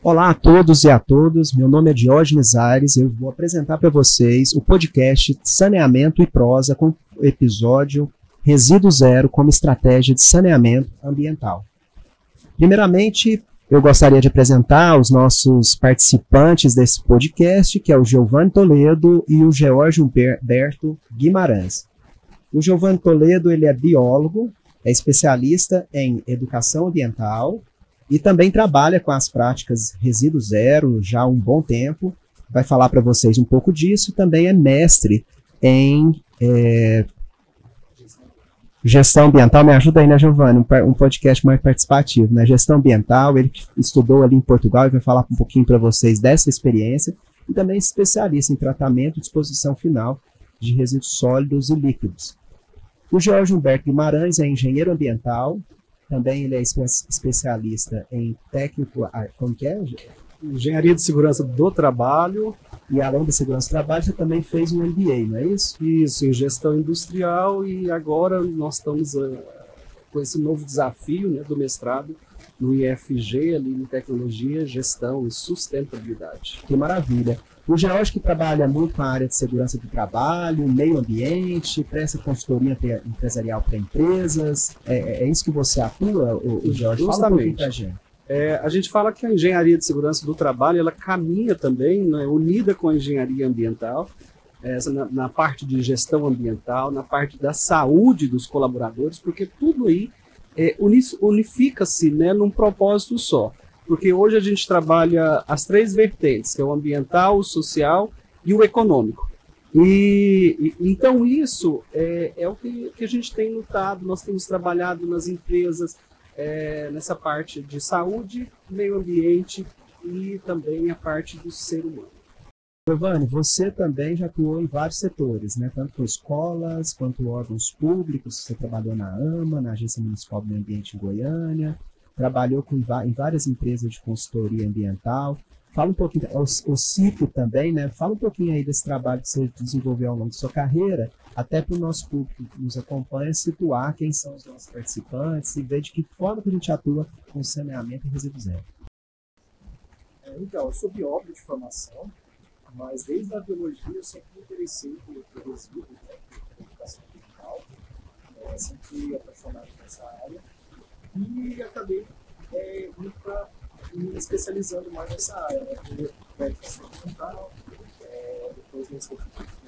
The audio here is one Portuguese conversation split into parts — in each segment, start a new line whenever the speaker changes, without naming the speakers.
Olá a todos e a todas, meu nome é Diógenes Aires, eu vou apresentar para vocês o podcast Saneamento e Prosa com o episódio Resíduo Zero como estratégia de saneamento ambiental. Primeiramente, eu gostaria de apresentar os nossos participantes desse podcast, que é o Giovanni Toledo e o George Humberto Guimarães. O Giovanni Toledo ele é biólogo, é especialista em educação ambiental e também trabalha com as práticas resíduo zero já há um bom tempo. Vai falar para vocês um pouco disso. Também é mestre em gestão ambiental. Me ajuda aí, né, Giovanni? Um podcast mais participativo, né? Gestão ambiental. Ele estudou ali em Portugal e vai falar um pouquinho para vocês dessa experiência. E também é especialista em tratamento e disposição final de resíduos sólidos e líquidos. O Jorge Humberto Guimarães é engenheiro ambiental. Também ele é especialista em técnico, como que é?
Engenharia de Segurança do Trabalho.
E além da segurança do trabalho, você também fez um MBA, não é isso?
Isso, em gestão industrial, e agora nós estamos com esse novo desafio, né, do mestrado no IFG, ali em Tecnologia, Gestão e Sustentabilidade.
Que maravilha. O George que trabalha muito com a área de segurança do trabalho, meio ambiente, presta consultoria empresarial para empresas. É isso que você atua, o George? Fala um pouquinho pra gente.
A gente fala que a engenharia de segurança do trabalho, ela caminha também, né, unida com a engenharia ambiental, na parte de gestão ambiental, na parte da saúde dos colaboradores, porque tudo aí unifica-se, né, num propósito só. Porque hoje a gente trabalha as três vertentes, que é o ambiental, o social e o econômico. Então isso é o que a gente tem lutado, nós temos trabalhado nas empresas, nessa parte de saúde, meio ambiente e também a parte do ser humano.
Giovanni, você também já atuou em vários setores, né? Tanto com escolas quanto órgãos públicos. Você trabalhou na AMA, na Agência Municipal do Meio Ambiente em Goiânia, trabalhou em várias empresas de consultoria ambiental. Fala um pouquinho, o CIP também, né? Fala um pouquinho aí desse trabalho que você desenvolveu ao longo de sua carreira, até para o nosso público que nos acompanha situar quem são os nossos participantes e ver de que forma que a gente atua com saneamento e resíduo zero.
Então, eu sou biólogo de formação, mas desde a biologia eu sempre me interessei por resíduos, né, por educação ambiental, sempre fui apaixonado nessa área e acabei me especializando mais nessa área, né, primeiro na educação ambiental, depois na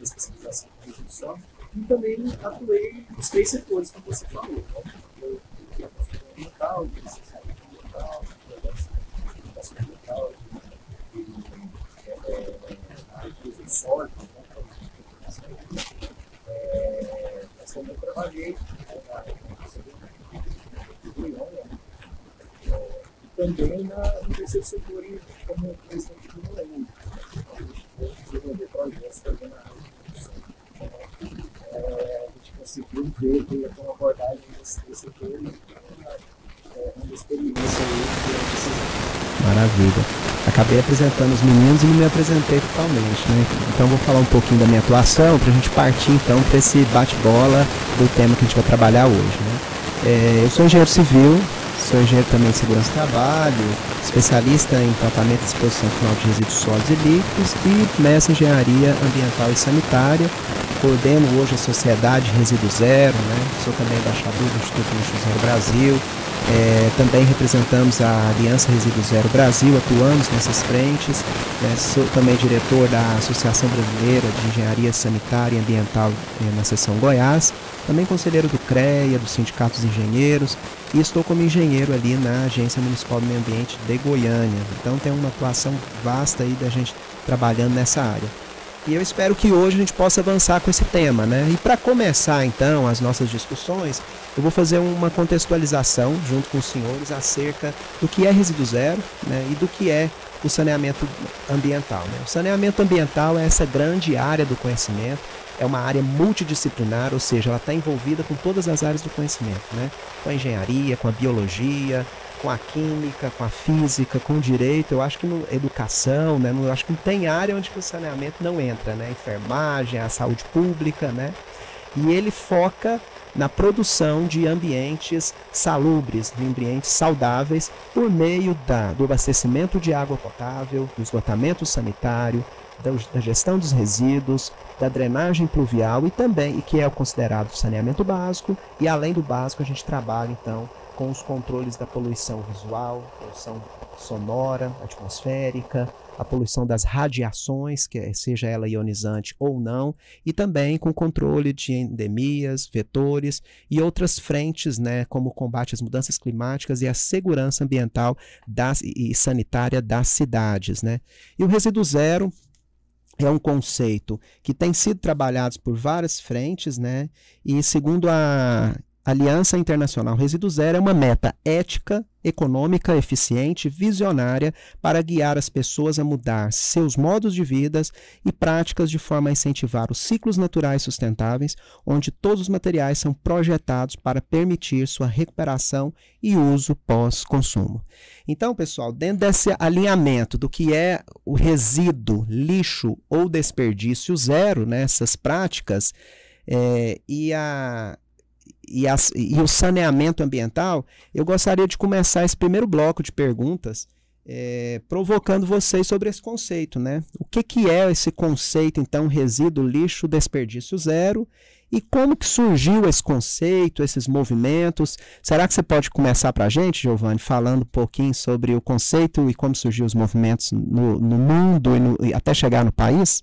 especialização em resíduos sólidos, e também atuei nos três setores que você falou, né? Eu educação ambiental, licenciado ambiental, educação ambiental, resíduos sólidos, mas também trabalhei na área de Goiânia, também no terceiro setor como presidente do Moleiro. Desenvolver projetos também na área de produção. A gente conseguiu ver uma abordagem desse setor e uma experiência aí.
Maravilha. Acabei apresentando os meninos e não me apresentei totalmente, né? Então vou falar um pouquinho da minha atuação para a gente partir então para esse bate-bola do tema que a gente vai trabalhar hoje, né? Eu sou engenheiro civil, sou engenheiro também de segurança do trabalho, especialista em tratamento e disposição final de resíduos sólidos e líquidos e mestre em engenharia ambiental e sanitária. Coordeno hoje a Sociedade Resíduo Zero, né? Sou também embaixador do Instituto Lixo Zero Brasil. Também representamos a Aliança Resíduo Zero Brasil, atuamos nessas frentes. Sou também diretor da Associação Brasileira de Engenharia Sanitária e Ambiental na seção Goiás. Também conselheiro do CREA, dos sindicatos de engenheiros, e estou como engenheiro ali na Agência Municipal do Meio Ambiente de Goiânia. Então tem uma atuação vasta aí da gente trabalhando nessa área. E eu espero que hoje a gente possa avançar com esse tema, né? E para começar então as nossas discussões, eu vou fazer uma contextualização junto com os senhores acerca do que é resíduo zero, né? E do que é o saneamento ambiental, né? O saneamento ambiental é essa grande área do conhecimento, é uma área multidisciplinar, ou seja, ela está envolvida com todas as áreas do conhecimento, né? Com a engenharia, com a biologia, com a química, com a física, com o direito. Eu acho que na educação, né? Eu acho que não tem área onde o saneamento não entra, né? Enfermagem, a saúde pública, né? E ele foca na produção de ambientes salubres, de ambientes saudáveis, por meio do abastecimento de água potável, do esgotamento sanitário, da gestão dos resíduos, da drenagem pluvial e também, e que é o considerado saneamento básico, e além do básico a gente trabalha então com os controles da poluição visual, poluição sonora, atmosférica, a poluição das radiações, seja ela ionizante ou não, e também com controle de endemias, vetores e outras frentes, né, como o combate às mudanças climáticas e a segurança ambiental e sanitária das cidades, né. E o resíduo zero é um conceito que tem sido trabalhado por várias frentes, né, e segundo a Aliança Internacional Resíduo Zero é uma meta ética, econômica, eficiente, visionária para guiar as pessoas a mudar seus modos de vida e práticas de forma a incentivar os ciclos naturais sustentáveis, onde todos os materiais são projetados para permitir sua recuperação e uso pós-consumo. Então, pessoal, dentro desse alinhamento do que é o resíduo, lixo ou desperdício zero, né, essas práticas, e o saneamento ambiental, eu gostaria de começar esse primeiro bloco de perguntas provocando vocês sobre esse conceito, né? O que é esse conceito, então, resíduo, lixo, desperdício zero, e como que surgiu esse conceito, esses movimentos? Será que você pode começar para a gente, Giovanni, falando um pouquinho sobre o conceito e como surgiu os movimentos no mundo e até chegar no país?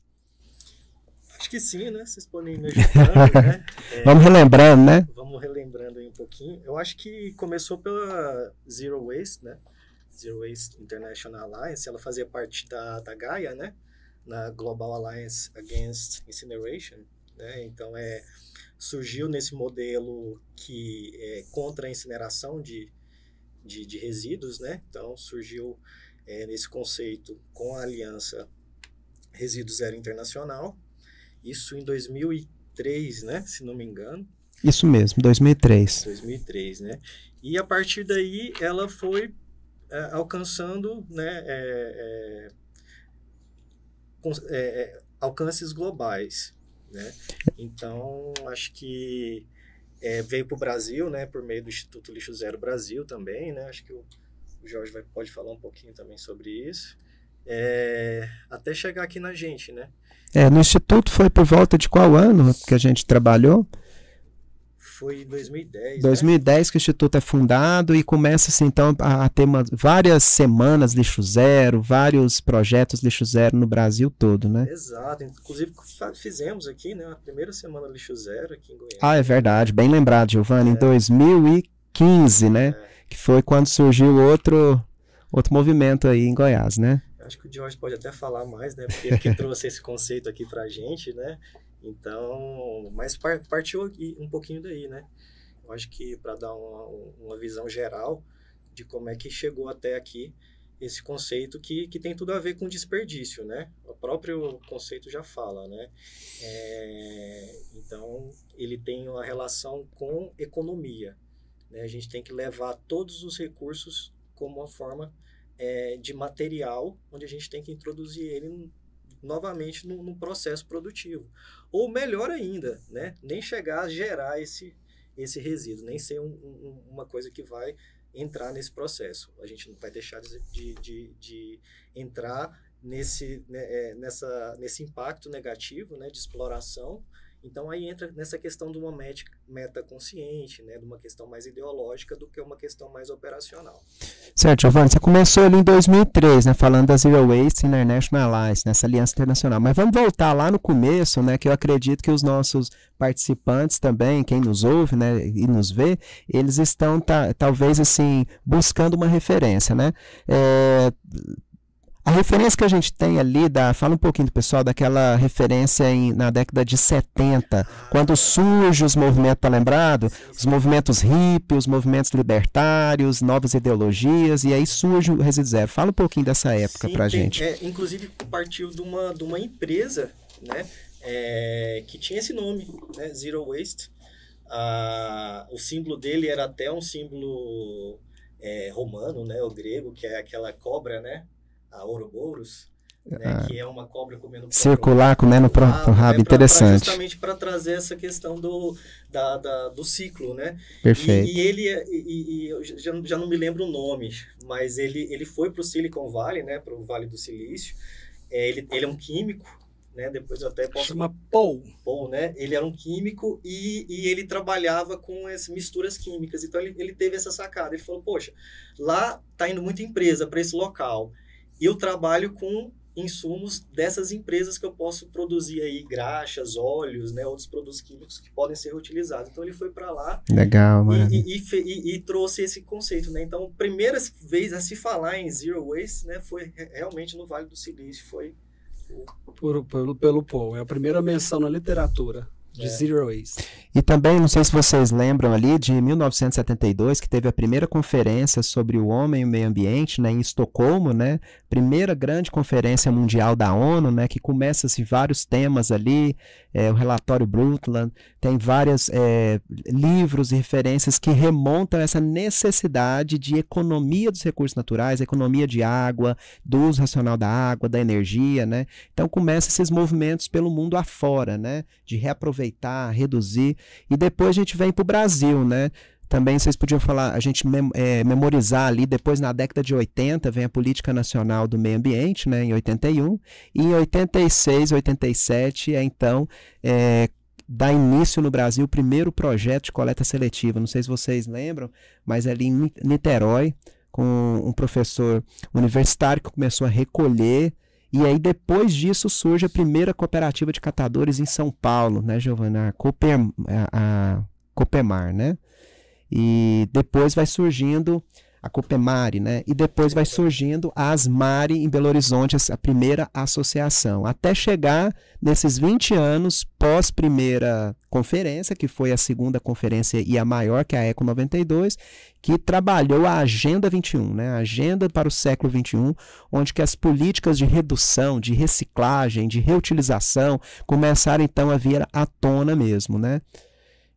Acho que sim, né? Vocês podem me ajudando, né?
Vamos relembrando, né?
Vamos relembrando aí um pouquinho. Eu acho que começou pela Zero Waste, né? Zero Waste International Alliance. Ela fazia parte da Gaia, né? Na Global Alliance Against Incineration, né? Então, surgiu nesse modelo que é contra a incineração de resíduos, né? Então, surgiu nesse conceito com a Aliança Resíduo Zero Internacional. Isso em 2003, né? Se não me engano.
Isso mesmo, 2003.
2003, né? E a partir daí ela foi alcançando, né, alcances globais, né? Então, acho que veio para o Brasil, né? Por meio do Instituto Lixo Zero Brasil também, né? Acho que o Jorge pode falar um pouquinho também sobre isso. Até chegar aqui na gente, né?
No Instituto foi por volta de qual ano que a gente trabalhou?
Foi em 2010.
2010
né?
que o Instituto é fundado e começa assim, então, a ter várias semanas Lixo Zero, vários projetos Lixo Zero no Brasil todo, né?
Exato. Inclusive fizemos aqui, né, a primeira semana Lixo Zero aqui em Goiânia.
Ah, é verdade. Bem lembrado, Giovanni. Em 2015, né? Que foi quando surgiu outro movimento aí em Goiás, né?
Acho que o Jorge pode até falar mais, né? Porque ele que trouxe esse conceito aqui pra gente, né? Então, mas partiu aqui um pouquinho daí, né? Eu acho que para dar uma visão geral de como é que chegou até aqui esse conceito que tem tudo a ver com desperdício, né? O próprio conceito já fala, né? Então, ele tem uma relação com economia, né? A gente tem que levar todos os recursos como uma forma de material, onde a gente tem que introduzir ele novamente no processo produtivo. Ou melhor ainda, né? Nem chegar a gerar esse resíduo, nem ser uma coisa que vai entrar nesse processo. A gente não vai deixar de entrar nesse impacto negativo, né, de exploração. Então, aí entra nessa questão de uma meta consciente, né, de uma questão mais ideológica do que uma questão mais operacional.
Certo, Giovanni, você começou ali em 2003, né, falando da Zero Waste International Alliance, nessa aliança internacional. Mas vamos voltar lá no começo, né, que eu acredito que os nossos participantes também, quem nos ouve, né, e nos vê, eles estão, talvez, assim, buscando uma referência, né? A referência que a gente tem ali, fala um pouquinho do pessoal, daquela referência na década de 70, quando surgem os movimentos, tá lembrado? Os movimentos hippies, os movimentos libertários, novas ideologias, e aí surge o Resíduo Zero. Fala um pouquinho dessa época pra gente.
Inclusive, partiu de uma empresa, né, que tinha esse nome, né, Zero Waste. O símbolo dele era até um símbolo romano, né, o grego, que é aquela cobra, né? A Ouroboros, né, que é uma cobra comendo
circular, comendo pro rabo, interessante.
Justamente para trazer essa questão do ciclo, né?
Perfeito.
E ele, eu já não me lembro o nome, mas ele foi para o Silicon Valley, né, para o Vale do Silício. Ele é um químico, né? Depois eu até posso...
Chama Paul.
Paul, né? Ele era um químico e ele trabalhava com as misturas químicas. Então, ele teve essa sacada. Ele falou, poxa, lá tá indo muita empresa para esse local. E eu trabalho com insumos dessas empresas que eu posso produzir aí graxas, óleos, né, outros produtos químicos que podem ser reutilizados. Então ele foi para lá.
Legal, mano.
E trouxe esse conceito, né? Então, a primeira vez a se falar em Zero Waste, né, foi realmente no Vale do Silício, foi
pelo Paul. É a primeira menção na literatura de Zero Waste.
E também, não sei se vocês lembram ali, de 1972, que teve a primeira conferência sobre o homem e o meio ambiente, né, em Estocolmo, né, primeira grande conferência mundial da ONU, né, que começa-se vários temas ali, o relatório Brundtland, tem vários livros e referências que remontam essa necessidade de economia dos recursos naturais, economia de água, do uso racional da água, da energia, né, então começam esses movimentos pelo mundo afora, né, de reaproveitar, reduzir. E depois a gente vem para o Brasil, né? Também vocês podiam falar, a gente memorizar ali, depois na década de 80 vem a Política Nacional do Meio Ambiente, né, em 81, e em 86, 87 então dá início no Brasil o primeiro projeto de coleta seletiva. Não sei se vocês lembram, mas ali em Niterói, com um professor universitário que começou a recolher. E aí, depois disso, surge a primeira cooperativa de catadores em São Paulo, né, Giovana? A Copemar, né? E depois vai surgindo a Copemare, né? E depois vai surgindo a Asmare em Belo Horizonte, a primeira associação. Até chegar nesses 20 anos pós-primeira conferência, que foi a segunda conferência e a maior, que é a Eco 92, que trabalhou a Agenda 21, né? A Agenda para o século 21, onde que as políticas de redução, de reciclagem, de reutilização começaram então a vir à tona mesmo, né?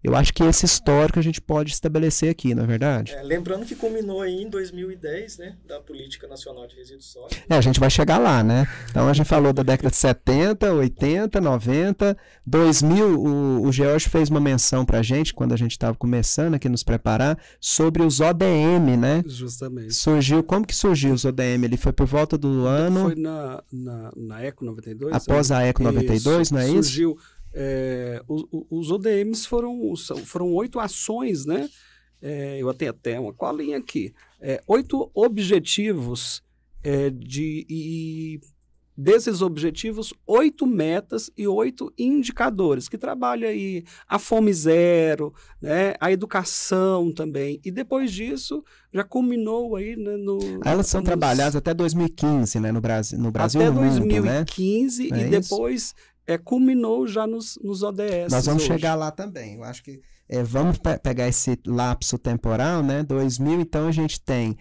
Eu acho que esse histórico a gente pode estabelecer aqui, não é verdade?
Lembrando que culminou aí em 2010, né, da Política Nacional de Resíduos Sólidos.
A gente vai chegar lá, né? Então a gente falou da década de 70, 80, 90, 2000, o George fez uma menção pra gente, quando a gente estava começando aqui nos preparar, sobre os ODM, né?
Justamente.
Como que surgiu os ODM? Ele foi por volta do ano...
Foi na Eco 92.
Após a Eco 92, não é isso?
Surgiu... os ODMs foram 8 ações, né? Eu tenho até uma colinha aqui. 8 objetivos e desses objetivos, 8 metas e 8 indicadores, que trabalham aí a fome zero, né? A educação também. E depois disso, já culminou aí, né,
elas são trabalhadas até 2015, né? No Brasil
até
no mundo,
2015,
né?
E depois... culminou já nos ODS.
Nós vamos chegar lá também. Eu acho que vamos pegar esse lapso temporal, né? 2000, então a gente tem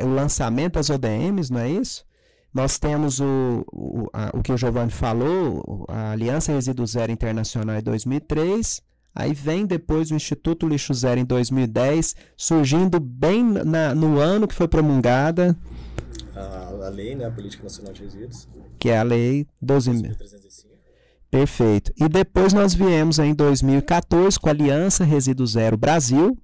o lançamento das ODMs, não é isso? Nós temos o que o Giovanni falou, a Aliança Resíduo Zero Internacional em 2003, aí vem depois o Instituto Lixo Zero em 2010, surgindo bem no ano que foi promulgada
a lei, né? A Política Nacional de Resíduos.
Que é a Lei 12.305. Perfeito. E depois nós viemos em 2014 com a Aliança Resíduo Zero Brasil.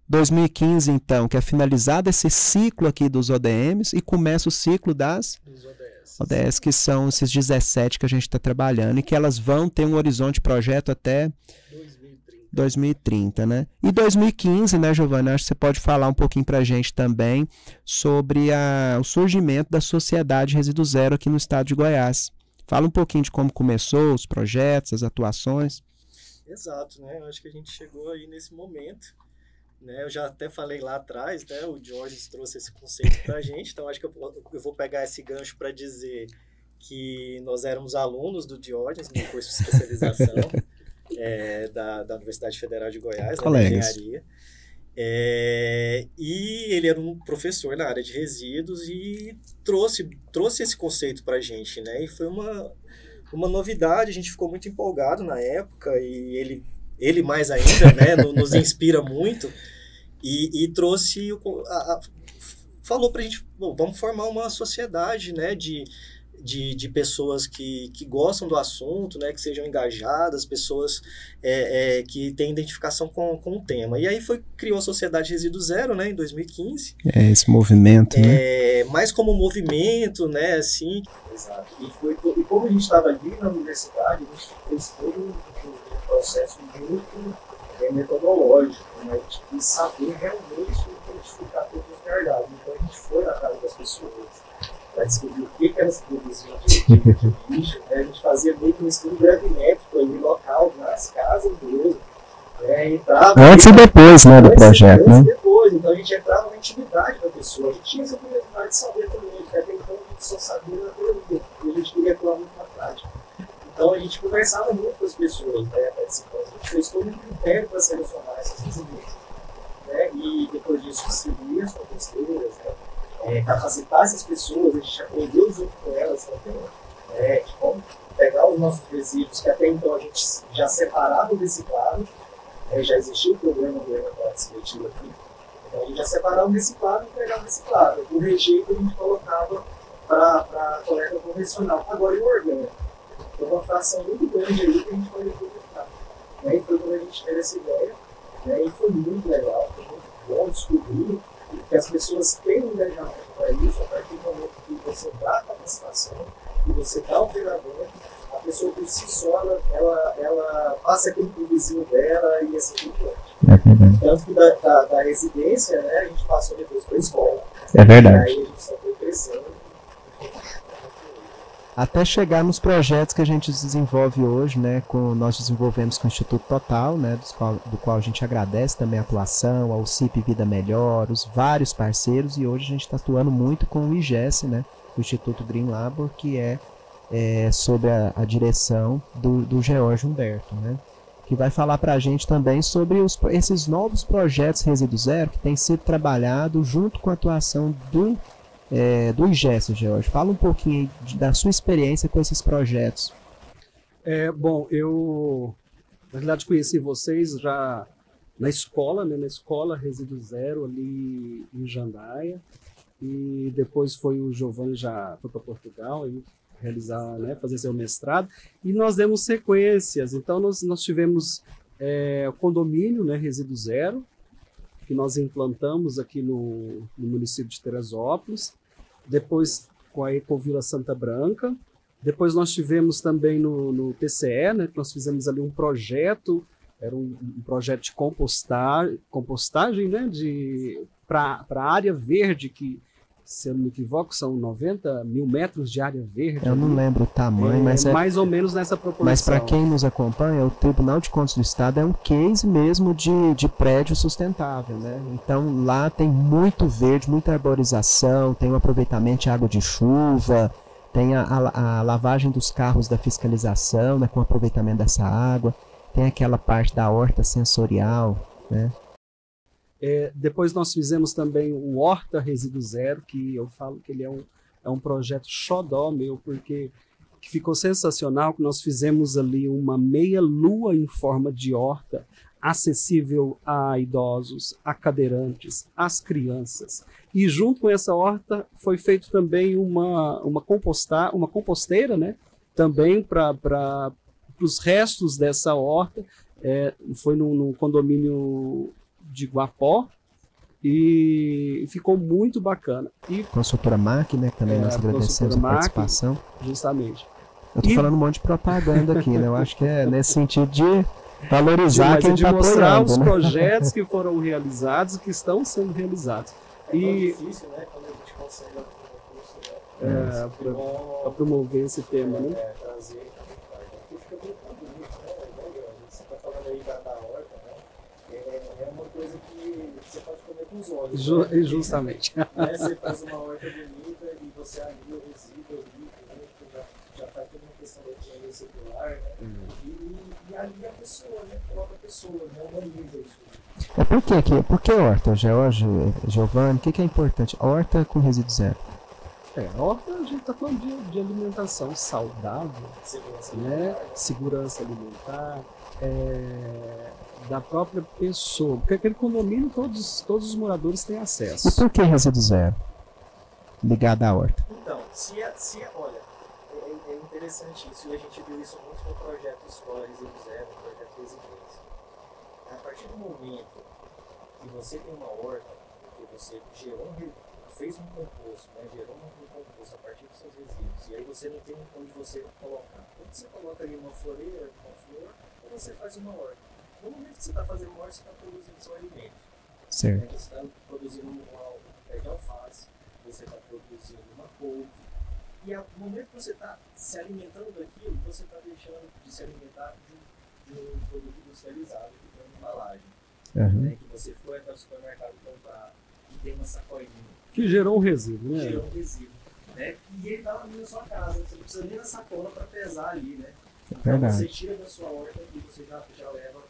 2015, então, que é finalizado esse ciclo aqui dos ODMs e começa o ciclo das ODS, que são esses 17 que a gente está trabalhando e que elas vão ter um horizonte de projeto até 2030, né? E 2015, né, Giovana? Acho que você pode falar um pouquinho para a gente também sobre o surgimento da Sociedade Resíduo Zero aqui no estado de Goiás. Fala um pouquinho de como começou, os projetos, as atuações.
Exato, né? Eu acho que a gente chegou aí nesse momento, né? Eu já até falei lá atrás, né? O Diógenes trouxe esse conceito para a gente, então acho que eu vou pegar esse gancho para dizer que nós éramos alunos do Diógenes no curso de especialização da Universidade Federal de Goiás, na engenharia. E ele era um professor na área de resíduos e trouxe esse conceito para a gente, né? E foi uma novidade, a gente ficou muito empolgado na época e ele mais ainda, né? Nos inspira muito e trouxe, falou para a gente, bom, vamos formar uma sociedade, né?
de pessoas que gostam do assunto, né, que sejam engajadas, pessoas que têm identificação com o tema. E aí criou a Sociedade Resíduo Zero, né, em 2015.
Esse movimento, né?
Mais como movimento, né, assim.
Exato. E como a gente estava ali na universidade, a gente fez todo um processo muito metodológico, né? A gente quis saber realmente identificar todos os gargalos. Então a gente foi na casa das pessoas para descobrir o que elas produziam de lixo, né? A gente fazia meio que um estudo gravimétrico ali local, nas casas mesmo.
Antes e depois, né, do projeto, né?
Antes e depois, então a gente entrava na intimidade da pessoa. A gente tinha essa curiosidade de saber também, porque até então a gente só sabia na teoria, e a gente queria atuar muito na prática. Então a gente conversava muito com as pessoas, né, participantes. A gente fez todo um critério para selecionar essas residências, né, e depois disso distribuir as composteiras, né, capacitar essas pessoas, a gente aprendeu junto com elas também, de como pegar os nossos resíduos, que até então a gente já separava o reciclado, já existia o programa do Ecotóxico seletivo aqui, então a gente já separava o reciclado e pegava o reciclado. O rejeito a gente colocava para a coleta convencional, agora e o orgânico. Então uma fração muito grande aí que a gente pode aproveitar. E foi quando a gente teve essa ideia, e foi muito legal, foi muito bom descobrir que as pessoas têm um engajamento para isso, a partir do momento que você dá a capacitação, que você dá o treinamento, a pessoa por si só, ela passa aquilo para o vizinho dela e assim por diante. Tanto que da residência, né, a gente passou depois para a escola.
É verdade.
E aí a gente só foi crescendo.
Até chegar nos projetos que a gente desenvolve hoje, né, nós desenvolvemos com o Instituto Total, né, do qual a gente agradece também a atuação, ao CIP Vida Melhor, os vários parceiros, e hoje a gente está atuando muito com o IGES, né, o Instituto Green Labor, que é sob a direção do George Humberto, né, que vai falar para a gente também sobre esses novos projetos Resíduo Zero que têm sido trabalhados junto com a atuação do IGES, George. Fala um pouquinho da sua experiência com esses projetos.
Bom, eu na verdade conheci vocês já na escola, né, na escola Resíduo Zero ali em Jandaia, e depois foi o Giovanni, já foi para Portugal e realizar, né, fazer seu mestrado, e nós demos sequências. Então nós tivemos o condomínio, né, Resíduo Zero, que nós implantamos aqui no município de Teresópolis, depois com a Ecovila Santa Branca, depois nós tivemos também no TCE, né, que nós fizemos ali um projeto, era um projeto de compostagem, né, para a área verde, que, se eu não me equivoco, são 90 mil metros de área verde.
Eu não lembro o tamanho, mas
mais ou menos nessa proporção.
Mas para quem nos acompanha, o Tribunal de Contas do Estado é um case mesmo de prédio sustentável, né? Então lá tem muito verde, muita arborização, tem o aproveitamento de água de chuva, tem a lavagem dos carros da fiscalização, né, com o aproveitamento dessa água, tem aquela parte da horta sensorial, né?
Depois nós fizemos também o Horta Resíduo Zero, que eu falo que ele é um projeto xodó meu, porque que ficou sensacional, que nós fizemos ali uma meia-lua em forma de horta, acessível a idosos, a cadeirantes, às crianças. E junto com essa horta foi feito também uma composteira, né? Também para os restos dessa horta. Foi no condomínio de Guapó, e ficou muito bacana. E
Consultora MAC, né, que também nós agradecemos a participação.
Justamente.
Eu tô falando um monte de propaganda aqui, né? Eu acho que é nesse sentido de valorizar quem está apoiando,
mostrar os
né?
projetos que foram realizados e que estão sendo realizados.
É difícil, né, quando a gente consegue
para promover esse tema, né?
Trazer, fica muito bonito, né? Você está falando aí da horta, né? É uma coisa que você pode comer com os olhos.
Justamente.
Você faz uma horta bonita e você alia o resíduo ali, já faz toda uma questão da engenharia circular, né? E alia a pessoa, né? Coloca a pessoa, né? Humaniza isso.
Por que horta, George, Giovanni? O que é importante? Horta com resíduo zero.
A horta, a gente está falando de alimentação saudável, né? Segurança alimentar, da própria pessoa, porque aquele condomínio todos os moradores têm acesso.
E por que resíduo zero ligado à horta?
Então, olha,
interessante isso, e a gente viu isso muito no projeto Escola Resíduo Zero, no projeto Resiliência. A partir do momento que você tem uma horta, que você fez um composto, né, gerou um composto a partir dos seus resíduos, e aí você não tem onde você colocar. Quando você coloca ali uma floreira, uma flor, ou você faz uma horta. No momento que você está fazendo uma horta, você está produzindo seu alimento.
Certo.
Você está produzindo um pé de alface, você está produzindo uma couve. E no momento que você está se alimentando daquilo, você está deixando de se alimentar de um produto industrializado, que tem uma embalagem. Né, que você foi até o supermercado comprar e tem uma sacolinha.
Que gerou um resíduo, né?
Gerou um resíduo. Né? E ele está ali na sua casa, você não precisa nem da sacola para pesar ali, né? Então você tira da sua horta e você já leva.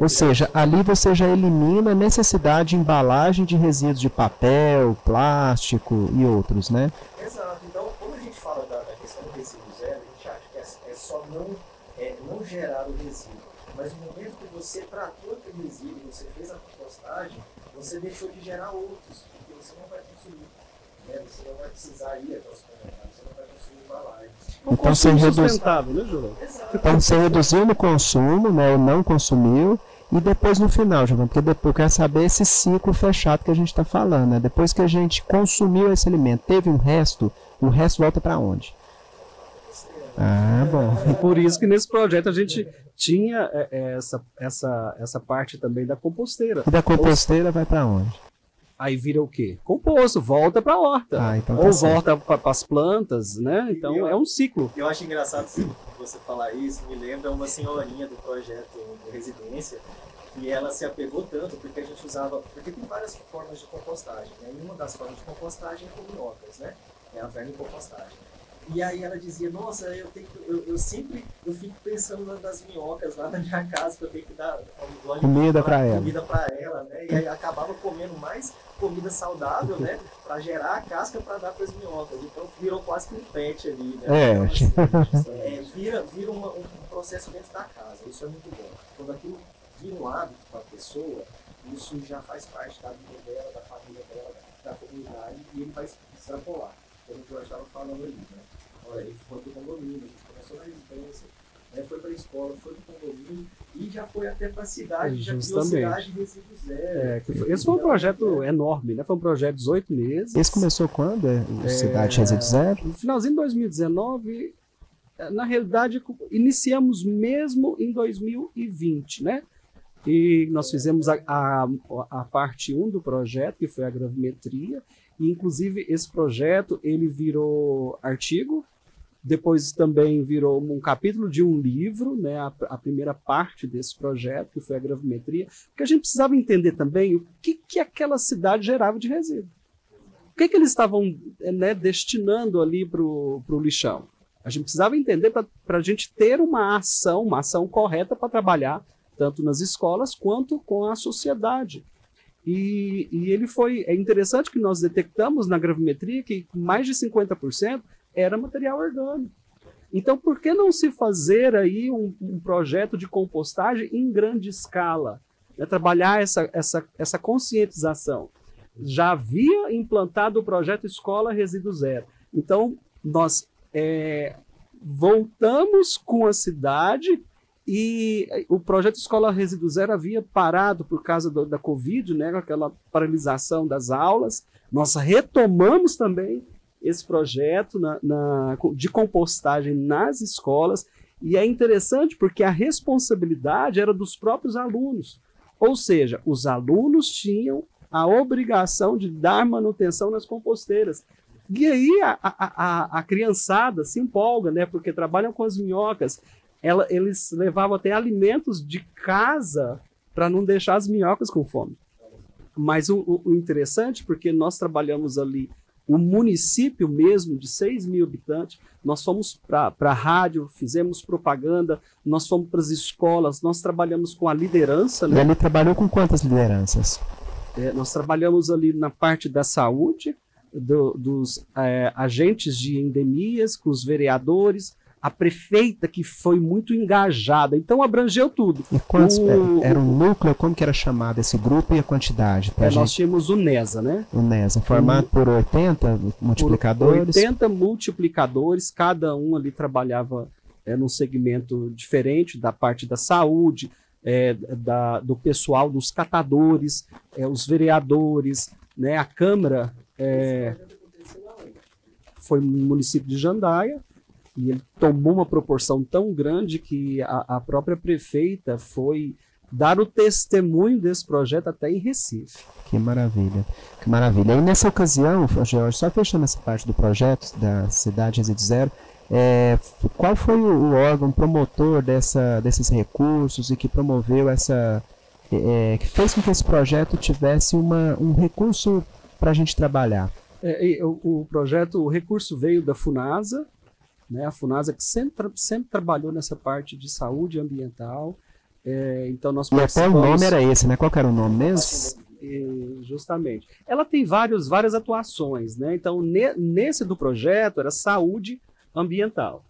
Ou seja, ali você já elimina a necessidade de embalagem de resíduos de papel, plástico e outros, né?
Exato. Então, quando a gente fala da questão do resíduo zero, a gente acha que é só não gerar o resíduo. Mas no momento que você tratou aquele resíduo, você fez a compostagem, você deixou de gerar outros, porque você não vai consumir. Né? Você não vai precisar ir até o supermercado, você não vai consumir embalagem.
Então você
sustentável, né, Júlio?
Então você reduziu no consumo, né, ou não consumiu, e depois no final, Giovanni, porque depois eu quero saber esse ciclo fechado que a gente está falando, né? Depois que a gente consumiu esse alimento, teve um resto, o resto volta para onde? Ah, bom.
E por isso que nesse projeto a gente tinha essa parte também da composteira.
E da composteira vai para onde?
Aí vira o quê? Composto, volta para a horta.
Então
ou volta para as plantas, né? Então é um ciclo.
Eu acho engraçado você falar isso, me lembra uma senhorinha do projeto de residência, que ela se apegou tanto, porque a gente usava, porque tem várias formas de compostagem, né? E uma das formas de compostagem é com minhocas, né? É a vermicompostagem. E aí ela dizia, nossa, eu fico pensando nas minhocas lá na minha casa, que eu tenho que dar
comida para
ela, né? E aí acabava comendo mais comida saudável, né? Para gerar a casca para dar para as minhocas. Então virou quase que um pet ali, né? Então, assim, vira um processo dentro da casa. Isso é muito bom. Quando aquilo vira um hábito para a pessoa, isso já faz parte da vida dela, da família dela, da comunidade, e ele vai extrapolar. Como o Jorge estava falando ali, né? Olha, ele foi para o condomínio, a gente começou na residência, né? Foi para a escola, foi para o condomínio e já foi até para a cidade, já criou cidade de resíduo zero.
Esse foi um projeto enorme, né? Foi um projeto de 18 meses.
Esse começou quando? Cidade de Resíduo Zero?
No finalzinho de 2019, na realidade, iniciamos mesmo em 2020, né? E nós fizemos a parte 1 do projeto, que foi a gravimetria, e inclusive esse projeto ele virou artigo, depois também virou um capítulo de um livro, né, a primeira parte desse projeto, que foi a gravimetria, porque a gente precisava entender também o que aquela cidade gerava de resíduo. O que eles estavam, né, destinando ali para o lixão. A gente precisava entender para a gente ter uma ação correta para trabalhar tanto nas escolas quanto com a sociedade. E é interessante que nós detectamos na gravimetria que mais de 50% era material orgânico. Então, por que não se fazer aí um projeto de compostagem em grande escala? Né? Trabalhar essa conscientização. Já havia implantado o projeto Escola Resíduo Zero. Então, nós voltamos com a cidade. E o projeto Escola Resíduo Zero havia parado por causa da Covid, né, aquela paralisação das aulas. Nós retomamos também esse projeto de compostagem nas escolas. E é interessante porque a responsabilidade era dos próprios alunos. Ou seja, os alunos tinham a obrigação de dar manutenção nas composteiras. E aí a criançada se empolga, né, porque trabalham com as minhocas. Eles levavam até alimentos de casa para não deixar as minhocas com fome. Mas o interessante, porque nós trabalhamos ali, o município mesmo, de 6 mil habitantes, nós fomos para a rádio, fizemos propaganda, nós fomos para as escolas, nós trabalhamos com a liderança. Né?
E ele trabalhou com quantas lideranças?
Nós trabalhamos ali na parte da saúde, dos agentes de endemias, com os vereadores, a prefeita que foi muito engajada, então abrangeu tudo.
E quantos era um núcleo, como que era chamado esse grupo e a quantidade?
Nós tínhamos o NESA, né?
O NESA, formado por 80 multiplicadores?
Por 80 multiplicadores, cada um ali trabalhava num segmento diferente, da parte da saúde, do pessoal, dos catadores, os vereadores, né? A Câmara foi no município de Jandaia, e ele tomou uma proporção tão grande que a própria prefeita foi dar o testemunho desse projeto até em Recife.
Que maravilha, que maravilha. E nessa ocasião, George, só fechando essa parte do projeto da Cidade Resíduo Zero, qual foi o órgão promotor desses recursos e que promoveu que fez com que esse projeto tivesse um recurso para a gente trabalhar?
O recurso veio da FUNASA, né? A FUNASA que sempre trabalhou nessa parte de saúde ambiental. Então nós
participamos... E até o nome era esse, né? Qual que era o nome mesmo?
Justamente. Ela tem várias atuações, né? Então nesse do projeto era saúde ambiental.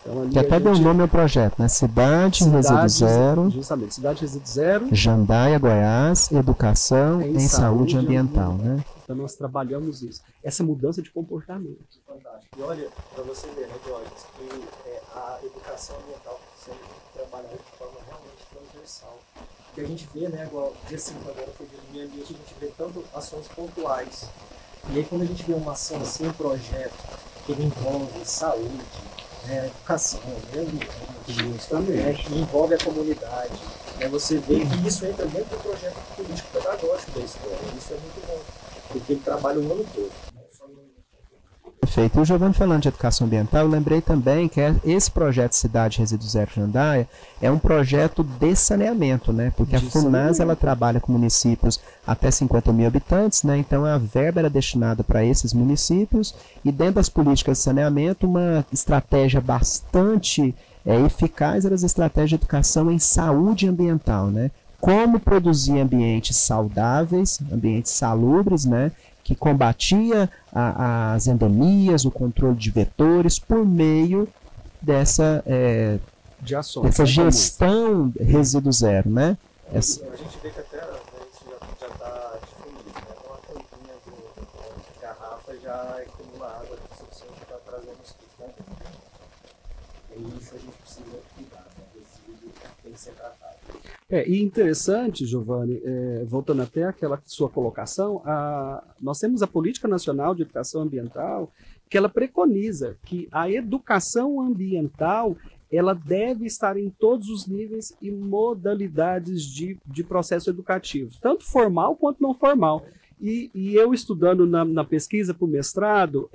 Então,
que até deu nome ao projeto, né? Cidade Resíduo Zero.
Justamente, Cidade Resíduo Zero.
Jandaia, Goiás, Educação em Saúde Ambiental, né?
Então nós trabalhamos isso. Essa mudança de comportamento.
Fantástico. E olha, para você ver, né, Jorge, que a educação ambiental sendo trabalhada de forma realmente transversal. Porque a gente vê, né, igual dia 5 agora foi dia do meio ambiente, a gente vê tanto ações pontuais. E aí quando a gente vê uma ação assim, um projeto que envolve saúde, educação, meio ambiente, que envolve a comunidade, você vê que isso entra dentro do projeto político-pedagógico da escola. Isso é muito bom, porque ele trabalha o ano todo.
Perfeito. E o Giovanni falando de educação ambiental, eu lembrei também que esse projeto Cidade Resíduo Zero Jandaia é um projeto de saneamento, né? Porque a FUNASA ela trabalha com municípios até 50 mil habitantes, né? Então a verba era destinada para esses municípios e dentro das políticas de saneamento uma estratégia bastante eficaz era as estratégias de educação em saúde ambiental, né? Como produzir ambientes saudáveis, ambientes salubres, né? Que combatia as endemias, o controle de vetores por meio dessa gestão resíduo zero, né?
A gente vê que até isso já está disponível, né? Uma tampinha de garrafa já acumula água suficiente para trazer mosquito. E isso a gente precisa cuidar, né? O resíduo tem que ser tratado.
E interessante, Giovanni, voltando até aquela sua colocação, nós temos a Política Nacional de Educação Ambiental, que ela preconiza que a educação ambiental ela deve estar em todos os níveis e modalidades de processo educativo, tanto formal quanto não formal. E eu estudando na pesquisa para o mestrado,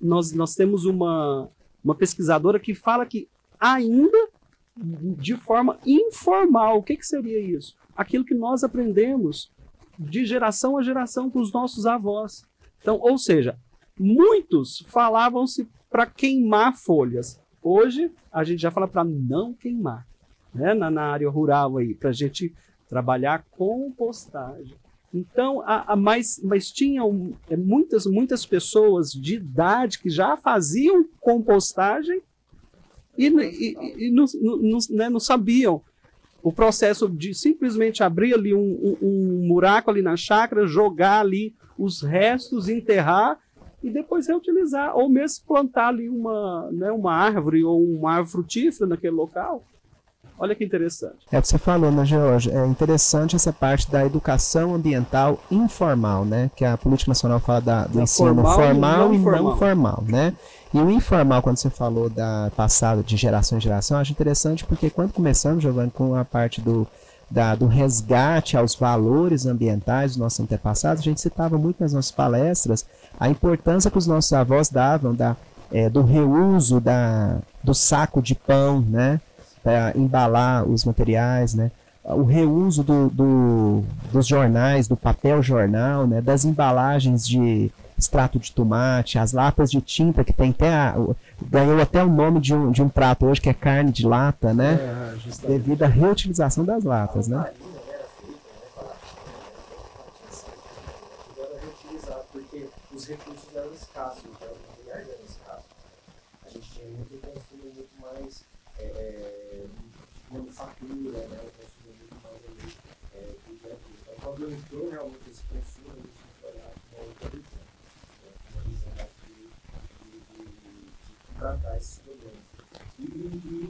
nós temos uma pesquisadora que fala que ainda de forma informal. O que seria isso? Aquilo que nós aprendemos de geração a geração com os nossos avós. Então, ou seja, muitos falavam-se para queimar folhas. Hoje, a gente já fala para não queimar, né? Na área rural aí, para a gente trabalhar compostagem. Então, mas tinham muitas pessoas de idade que já faziam compostagem e não sabiam o processo de simplesmente abrir ali um buraco ali na chácara, jogar ali os restos, enterrar e depois reutilizar, ou mesmo plantar ali uma árvore ou uma árvore frutífera naquele local. Olha que interessante.
É o que você falou, né, George? É interessante essa parte da educação ambiental informal, né? Que a Política Nacional fala do ensino formal e não formal, né? E o informal, quando você falou da passada de geração em geração, eu acho interessante porque quando começamos, Giovanni, com a parte do resgate aos valores ambientais dos nossos antepassados, a gente citava muito nas nossas palestras a importância que os nossos avós davam do reuso do saco de pão, né? Para embalar os materiais, né? O reuso dos jornais, do papel jornal, né? Das embalagens de extrato de tomate, as latas de tinta, que tem ganhou até o nome de um prato hoje, que é carne de lata, né? Devido à reutilização das latas, né?
Porque os recursos eram escassos, os materiais eram escassos. A gente tinha muito consumo muito mais manufatura, né? O consumo muito mais ali do dia a dia. Então, quando entrou realmente esse consumo, a gente tem que olhar com uma outra visão, né? Uma visão de tratar esses problemas. E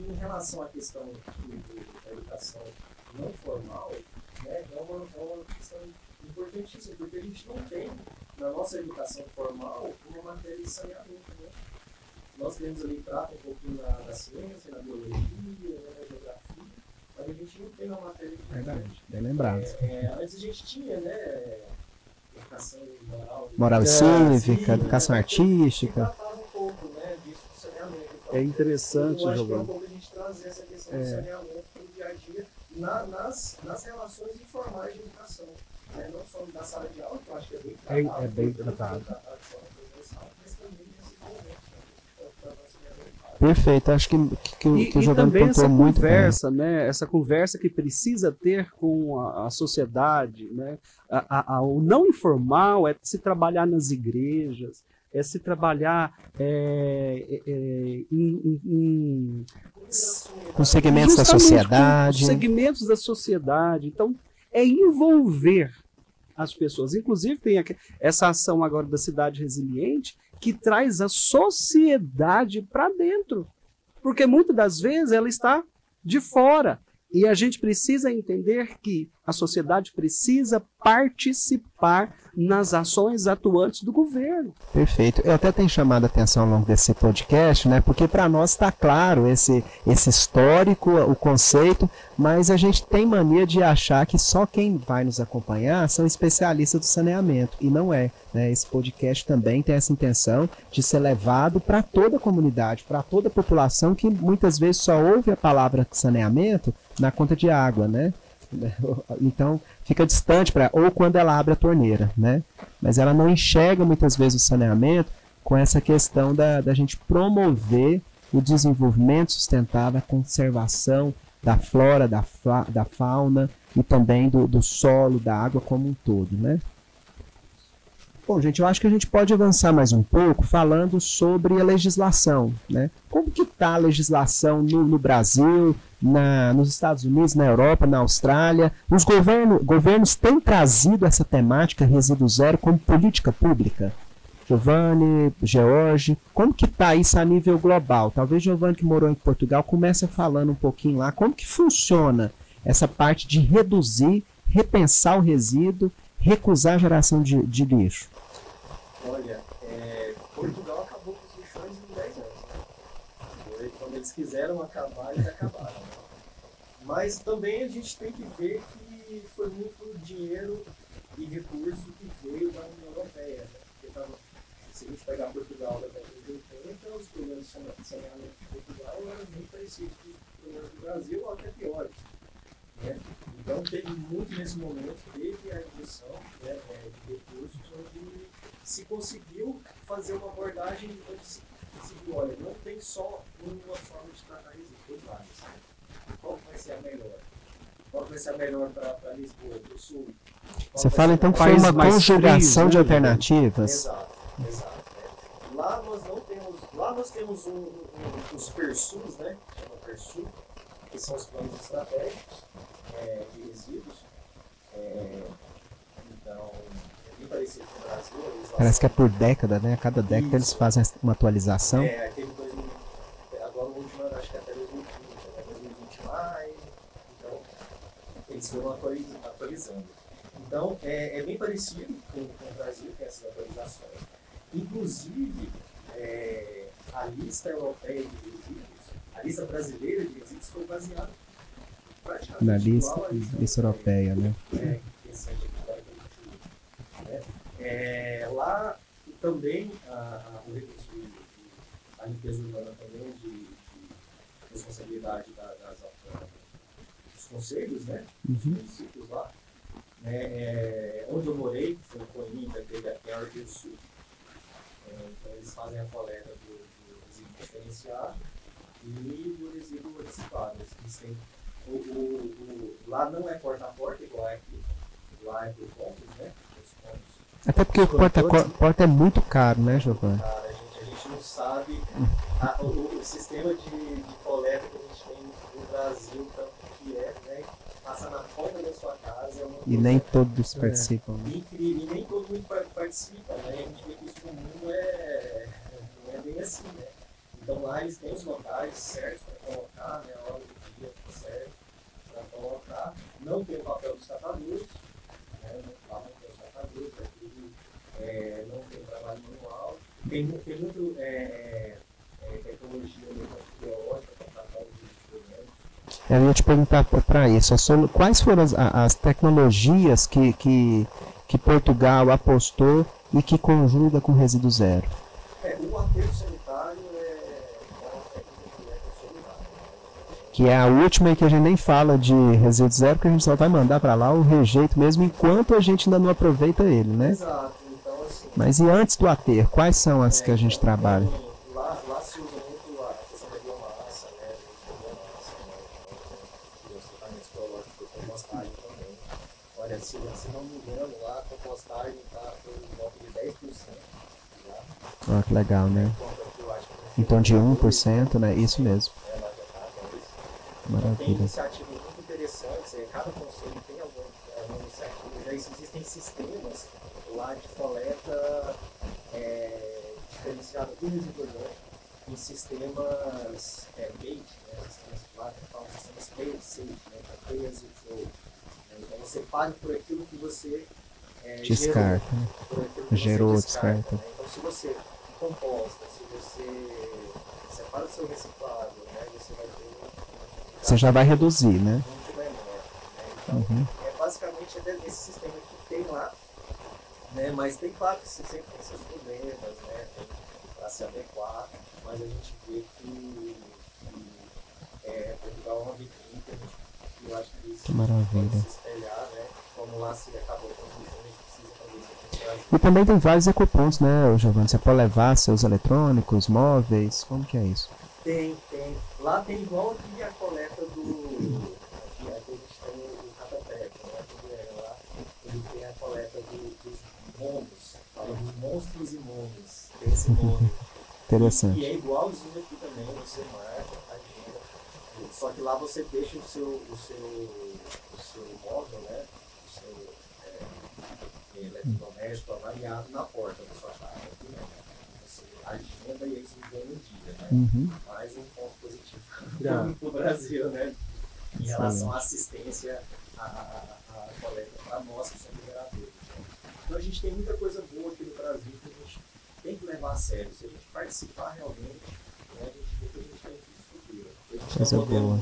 em relação à questão da educação não formal, né, é uma questão importantíssima, porque a gente não tem, na nossa educação formal, uma matéria de saneamento. Né? Nós temos ali, trata um pouquinho na ciência, na biologia, na geografia, mas a gente não tem uma matéria de...
Verdade, bem lembrado.
Antes a gente tinha, né, educação moral...
Moral e cívica, educação artística.
Que tratava um pouco, né, disso do saneamento. Então,
É interessante,
eu acho que é
Giovanni.
um pouco a gente trazer essa questão do saneamento para o dia a dia nas relações informais de educação. Né? Não só da sala de aula, que eu acho que é bem tratado.
É bem tratado.
De forma transversal, mas também nesse momento.
Perfeito, acho que o
E
Giovanni
também essa
pontuou muito bem.
conversa, né? Essa conversa que precisa ter com a sociedade, né? O não informal é se trabalhar nas igrejas, é se trabalhar
Com segmentos da
justamente
sociedade.
com segmentos da sociedade. Então, é envolver as pessoas. Inclusive, tem essa ação agora da Cidade Resiliente, que traz a sociedade para dentro. Porque muitas das vezes ela está de fora. E a gente precisa entender que a sociedade precisa participar nas ações atuantes do governo.
Perfeito. Eu até tenho chamado a atenção ao longo desse podcast, né? Porque para nós está claro esse histórico, o conceito, mas a gente tem mania de achar que só quem vai nos acompanhar são especialistas do saneamento, e não é, né? Esse podcast também tem essa intenção de ser levado para toda a comunidade, para toda a população que muitas vezes só ouve a palavra saneamento na conta de água, né? Então fica distante ou quando ela abre a torneira, né? Mas ela não enxerga muitas vezes o saneamento com essa questão da gente promover o desenvolvimento sustentável, a conservação da flora, da fauna e também do solo, da água como um todo, né? Bom, gente, eu acho que a gente pode avançar mais um pouco falando sobre a legislação, né? Como que está a legislação no Brasil, nos Estados Unidos, na Europa, na Austrália? Os governos têm trazido essa temática resíduo zero como política pública? Giovanni, George, como que está isso a nível global? Talvez Giovanni, que morou em Portugal, comece falando um pouquinho lá. Como que funciona essa parte de reduzir, repensar o resíduo, recusar a geração de lixo?
Olha, Portugal acabou com os lixões em 10 anos. Né? Quando eles quiseram acabar, eles acabaram. Né? Mas também a gente tem que ver que foi muito dinheiro e recurso que veio da União Europeia. Né? Porque se a gente pegar Portugal da década de 80, os problemas de saneamento de Portugal eram muito parecidos com os problemas do Brasil, ou até piores. Né? Então, teve muito nesse momento, teve a redução, né, de recursos, onde se conseguiu fazer uma abordagem onde se viu, olha, não tem só uma forma de tratar resíduos, tem várias. Qual vai ser a melhor? Qual vai ser a melhor para Lisboa, para o Sul?
Você fala então que foi uma conjugação de alternativas?
Exato. Lá nós temos os PERSUs, né? Chama PERSU, que são os planos estratégicos de resíduos. Então, é bem parecido com o Brasil.
Parece que é por década, né? A cada década eles fazem uma atualização.
Teve agora o último ano, acho que até 2020, até 2020 mais. Então, eles foram atualizando. Então, é bem parecido com o Brasil, tem essas atualizações. Inclusive, a lista europeia de resíduos, a lista brasileira de resíduos foi baseada praticamente
na lista europeia, né?
Interessante aqui agora que a gente usa. Lá também o recurso a limpeza urbana também de responsabilidade dos conselhos, né? Dos municípios lá. Onde eu morei, foi em Coimbra, teve a Rio Sul. Então eles fazem a coleta do resíduo diferenciado e do resíduo reciclável. Eles têm lá não é porta a porta, igual é aqui. Lá é por pontos, né? Os pontos.
Até porque o porta é muito caro, né, Giovanni?
Cara, a gente não sabe o sistema de coleta que a gente tem no Brasil, tanto que né, passa na porta da sua casa.
E nem todos participam.
Incrível, e nem todo mundo participa, né? A gente vê que isso no mundo não é bem assim, né? Então lá eles têm os locais certos para colocar, né? A hora do dia certo para colocar. Não tem o papel dos catadores, né? Lá não tem os catadores, aqui não tem trabalho manual. Tem muito tecnologia biológica para tratar os instrumentos.
Eu ia te perguntar para isso, quais foram as tecnologias que Portugal apostou e que conjuga com resíduo zero?
O aterro sanitário é uma tecnologia solidária.
Que é a última e que a gente nem fala de resíduo zero, porque a gente só vai mandar para lá o rejeito mesmo, enquanto a gente ainda não aproveita ele, né?
Exato. Então, assim,
mas e antes do aterro, quais são as que a gente trabalha?
Lá se usa muito a questão da biomassa, né? Os tratamentos biológicos de compostagem também. Olha, se não me engano, lá a compostagem está por volta de 10%.
Ah, que legal, né? Então de 1%, né? Isso mesmo. Maravilha.
Tem iniciativas muito interessantes, cada conselho tem alguma iniciativa, já existem sistemas lá de coleta diferenciada do resíduo orgânico em sistemas gate, né? Sistemas lá que falam sistemas pay and save, né? Pay as you throw. Então você paga por aquilo que você
descarta, gerou, descarta.
Né? Então se você composta, se você separa o seu reciclável, né? Você vai ter
você já vai reduzir, né?
Muito menor, né? Então, basicamente esse sistema que tem lá, né? Mas tem, claro, que sempre tem seus problemas, né? Para se adequar, mas a gente vê que Portugal é uma vitrine que eu acho que isso pode se espelhar, né? Como lá se acabou com o a gente precisa fazer isso aqui no Brasil.
E também tem vários ecopontos, né, Giovanni? Você pode levar seus eletrônicos, móveis, como que é isso?
Tem. Lá tem igual aqui a coleta do. Aqui a gente tem o Catapec, né? Lá ele tem a coleta dos monos. Fala dos monstros e monos. Tem esse nome.
Interessante.
E é igualzinho aqui também, você marca, agenda. Só que lá você deixa o seu móvel, né? O seu eletrodoméstico avaliado na porta da sua casa. Aqui, né? Você agenda e aí você ganha um dia, né? Mais um ponto positivo para o Brasil, né? Em relação à assistência à coleta para nós que somos geradores. Né? Então a gente tem muita coisa boa aqui no Brasil que a gente tem que levar a sério. Se a gente participar realmente, né, a gente vê que a gente tem infraestrutura.
Coisa boa.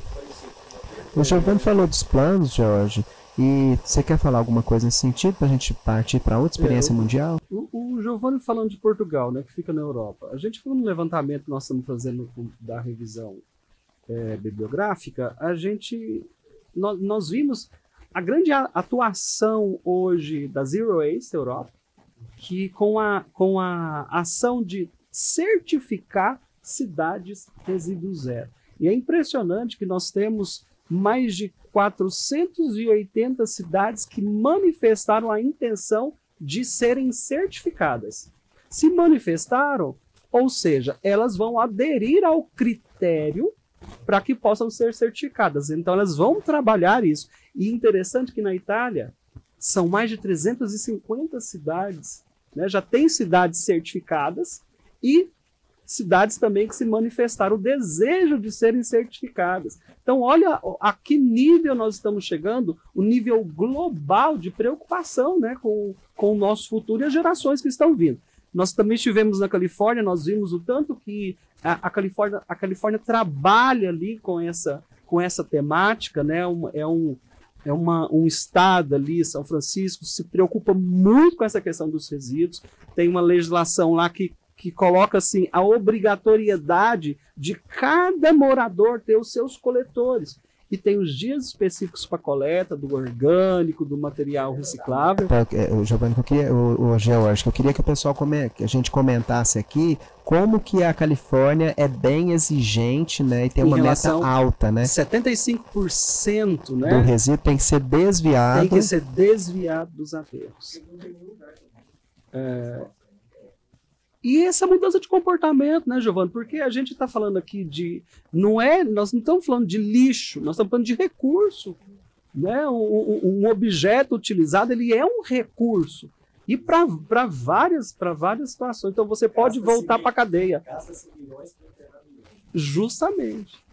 O Giovanni falou dos planos, Jorge, e você quer falar alguma coisa nesse sentido para a gente partir para outra experiência mundial?
O Giovanni falando de Portugal, né, que fica na Europa. A gente falou no levantamento que nós estamos fazendo da revisão bibliográfica, nós vimos a grande atuação hoje da Zero Waste Europa, que com a ação de certificar cidades resíduo zero. E é impressionante que nós temos mais de 480 cidades que manifestaram a intenção de serem certificadas. Se manifestaram, ou seja, elas vão aderir ao critério para que possam ser certificadas. Então elas vão trabalhar isso. E interessante que na Itália são mais de 350 cidades, né? Já tem cidades certificadas e cidades também que se manifestaram o desejo de serem certificadas. Então, olha a que nível nós estamos chegando, o nível global de preocupação, né, com o nosso futuro e as gerações que estão vindo. Nós também estivemos na Califórnia, nós vimos o tanto que a Califórnia trabalha ali com essa temática, né, um estado ali, São Francisco, se preocupa muito com essa questão dos resíduos, tem uma legislação lá que coloca assim, a obrigatoriedade de cada morador ter os seus coletores. E tem os dias específicos para coleta do orgânico, do material reciclável.
Giovanni, George, eu queria que o pessoal que a gente comentasse aqui como que a Califórnia é bem exigente, né, e tem uma meta alta, né?
75%, né,
do resíduo tem que ser desviado.
Tem que ser desviado dos aterros. E essa mudança de comportamento, né, Giovanni? Porque a gente está falando aqui de... nós não estamos falando de lixo, nós estamos falando de recurso. Né? Um objeto utilizado, ele é um recurso. E para várias situações. Então você pode voltar para a cadeia.
Gasta-se milhões para enterrar milhões.
Justamente.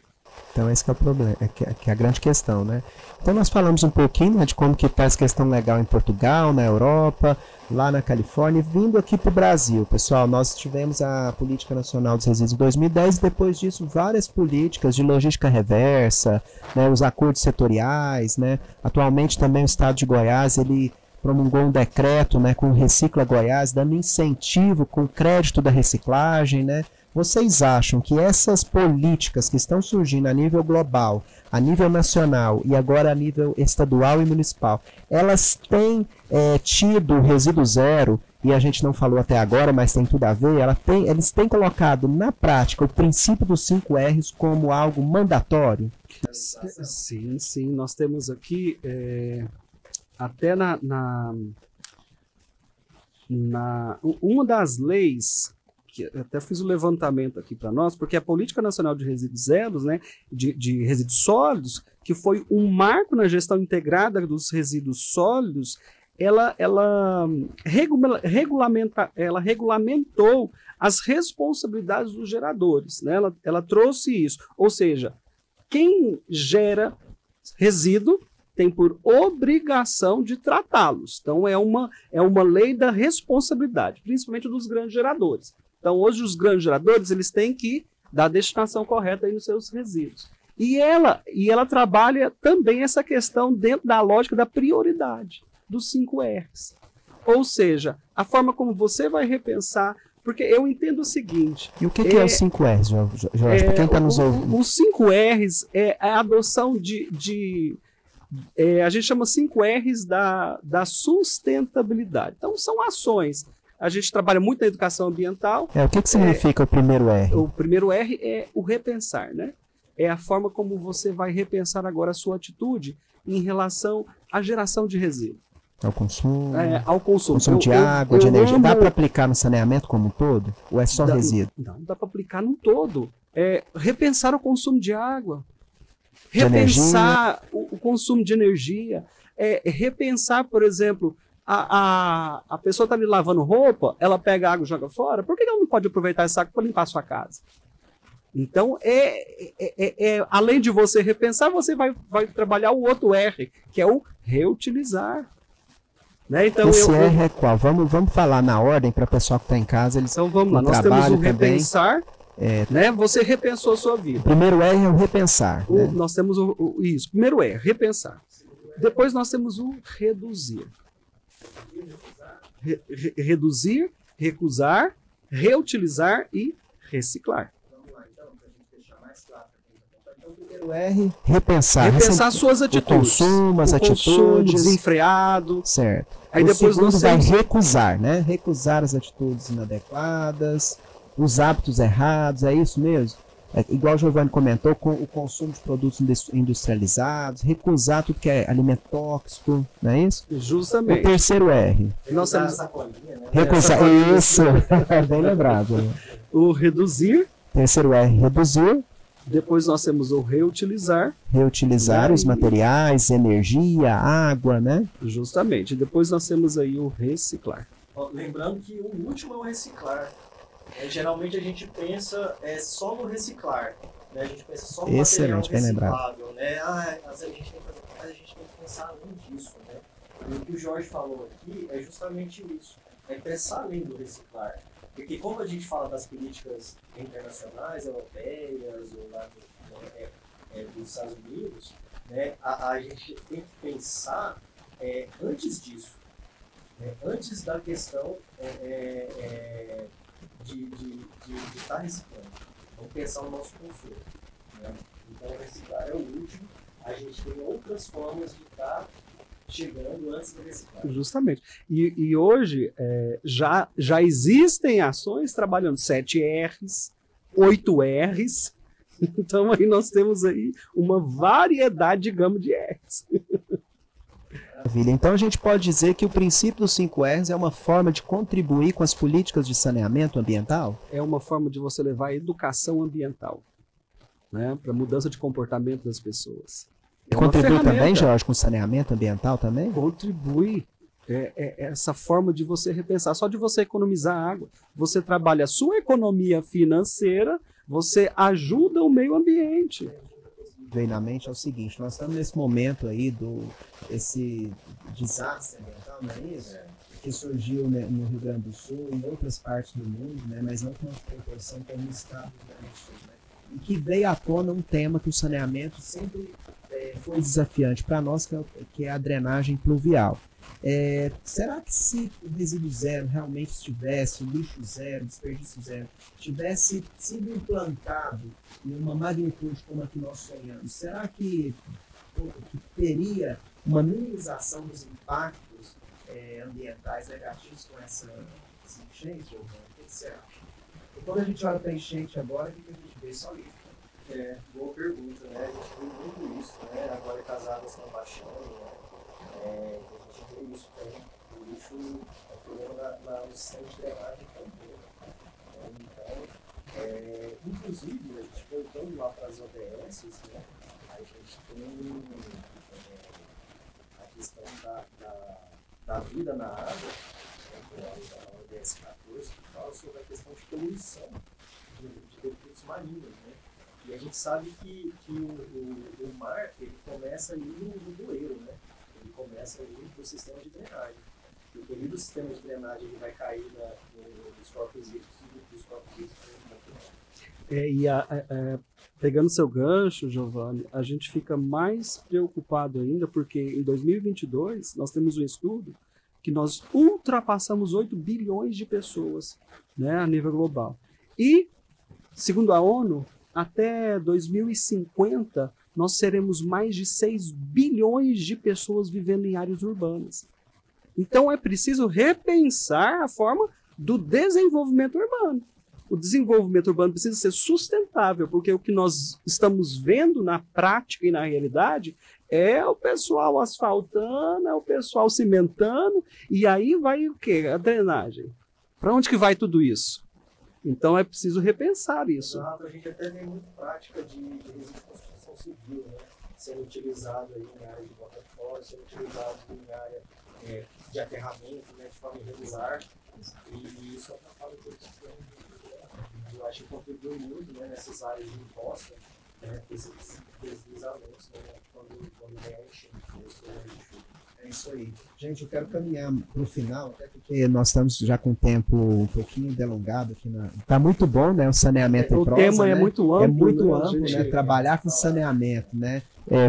Então esse que é o problema, que é a grande questão, né? Então nós falamos um pouquinho, né, de como que está essa questão legal em Portugal, na Europa, lá na Califórnia, e vindo aqui para o Brasil. Pessoal, nós tivemos a Política Nacional dos Resíduos em 2010 e depois disso várias políticas de logística reversa, né, os acordos setoriais, né? Atualmente também o Estado de Goiás, ele promulgou um decreto, né, com o Recicla Goiás, dando incentivo com crédito da reciclagem, né? Vocês acham que essas políticas que estão surgindo a nível global, a nível nacional e agora a nível estadual e municipal, elas têm tido resíduo zero, e a gente não falou até agora, mas tem tudo a ver, eles têm colocado na prática o princípio dos 5 R's como algo mandatório?
Sim, sim. Nós temos aqui, até uma das leis, que até fiz o levantamento aqui para nós, porque a Política Nacional de Resíduos Zeros, né, de resíduos sólidos, que foi um marco na gestão integrada dos resíduos sólidos, ela regulamentou as responsabilidades dos geradores, né? Ela trouxe isso, ou seja, quem gera resíduo tem por obrigação de tratá-los. Então é uma lei da responsabilidade, principalmente dos grandes geradores. Então hoje os grandes geradores eles têm que dar a destinação correta aí nos seus resíduos. E ela trabalha também essa questão dentro da lógica da prioridade dos 5 R's. Ou seja, a forma como você vai repensar, porque eu entendo o seguinte...
E o que é os 5 R's, Jorge? Para quem está nos ouvindo?
Os 5 R's é a adoção a gente chama 5 R's da sustentabilidade. Então são ações. A gente trabalha muito na educação ambiental.
O que significa o primeiro R?
O primeiro R é o repensar, né? É a forma como você vai repensar agora a sua atitude em relação à geração de resíduo.
Ao consumo.
Ao consumo.
Consumo de água, de energia. Dá para aplicar no saneamento como um todo? Ou é só resíduo?
Não, dá para aplicar no todo. Repensar o consumo de água.
De
repensar o consumo de energia. Repensar, por exemplo, a pessoa está ali lavando roupa, ela pega a água e joga fora. Por que ela não pode aproveitar essa água para limpar a sua casa? Então, além de você repensar, você vai trabalhar o outro R, que é o reutilizar. Né? Então,
esse R é qual? Vamos falar na ordem para o pessoal que está em casa.
Então vamos lá, nós temos o repensar, né? Você repensou a sua vida.
O primeiro R é o repensar. Né?
Nós temos isso, primeiro R, repensar. Depois nós temos o reduzir. Reduzir, recusar, reutilizar e reciclar.
O R, repensar.
Repensar suas atitudes.
O consumo, as atitudes.
Desenfreado.
Certo.
Aí
o
depois
segundo
nós
vai
temos...
recusar, né? Recusar as atitudes inadequadas, os hábitos errados, é isso mesmo? Igual o Giovanni comentou, com o consumo de produtos industrializados, recusar tudo que é alimento tóxico, não é isso?
Justamente.
O terceiro R.
Nós temos...
Recusar, isso, bem lembrado. Né?
O reduzir.
Terceiro R, reduzir.
Depois nós temos o reutilizar.
Reutilizar os materiais, energia, água, né?
Justamente. Depois nós temos aí o reciclar.
Lembrando que o último é o reciclar. Geralmente a gente pensa só no reciclar. Né? A gente pensa só no material reciclável. Né? Mas a gente tem que pensar além disso. Né? E o que o Jorge falou aqui é justamente isso. É pensar além do reciclar. Porque quando a gente fala das políticas internacionais, europeias, ou lá dos Estados Unidos, né, a gente tem que pensar antes disso, antes da questão de estar reciclando. Vamos pensar no nosso consumo. Né? Então, reciclar é o último. A gente tem outras formas de estar chegando antes da reciclagem.
Justamente. E hoje já existem ações trabalhando 7 R's, 8 R's. Então aí nós temos aí uma variedade de gama de R's.
Maravilha. Então a gente pode dizer que o princípio dos 5 R's é uma forma de contribuir com as políticas de saneamento ambiental?
É uma forma de você levar a educação ambiental, né, para mudança de comportamento das pessoas.
E contribui também, Jorge, com saneamento ambiental também?
Contribui. Essa forma de você repensar, só de você economizar água. Você trabalha a sua economia financeira, você ajuda o meio ambiente.
Veio na mente é o seguinte, nós estamos nesse momento aí esse desastre ambiental, não é isso? Que surgiu, né, no Rio Grande do Sul, em outras partes do mundo, né, mas não com uma proporção como no estado do Rio Grande do Sul, né? E que veio à tona um tema que o saneamento sempre foi desafiante para nós, que é a drenagem pluvial. Será que se o resíduo zero realmente estivesse, o lixo zero, desperdício zero, tivesse sido implantado em uma magnitude como a que nós sonhamos, será que teria uma minimização dos impactos ambientais negativos com essa enchente? O que você acha? E quando a gente olha para a enchente agora, o que a gente vê? Só lixo.
Boa pergunta, né? A gente viu muito isso, né? Agora que as águas estão baixando, né? A gente vê isso também. O lixo é um problema no sistema de drenagem também. Então, inclusive, a gente voltando lá para as ODSs, né? A gente tem a questão da vida na água, né? A ODS 14, que fala sobre a questão de poluição de detritos marinhos, né? E a gente sabe que o mar, ele começa ali no bueiro, né? Ele começa ali no sistema de drenagem. E o período do sistema de drenagem ele vai cair nos corpos hídricos e dos corpos hídricos.
Pegando seu gancho, Giovanni, a gente fica mais preocupado ainda porque em 2022 nós temos um estudo que nós ultrapassamos 8 bilhões de pessoas, né, a nível global. E, segundo a ONU, até 2050, nós seremos mais de 6 bilhões de pessoas vivendo em áreas urbanas. Então é preciso repensar a forma do desenvolvimento urbano. O desenvolvimento urbano precisa ser sustentável, porque o que nós estamos vendo na prática e na realidade é o pessoal asfaltando, é o pessoal cimentando, e aí vai o quê? A drenagem. Para onde que vai tudo isso? Então é preciso repensar isso.
Exato, a gente até tem muita prática de resíduo de construção civil, né? Sendo utilizado aí em área de botafório, sendo utilizado em área de aterramento, né? De forma irregular, e isso atrapalha todo o sistema. Eu acho que contribui muito, né, nessas áreas de encosta, né, esses deslizamentos, né, quando vem a enchente.
É isso aí. Gente, eu quero caminhar para o final, até porque nós estamos já com o tempo um pouquinho delongado aqui. Tá muito bom, né? O saneamento em prosa,
o tema, né? É muito amplo.
É muito amplo, né? Trabalhar com saneamento, né?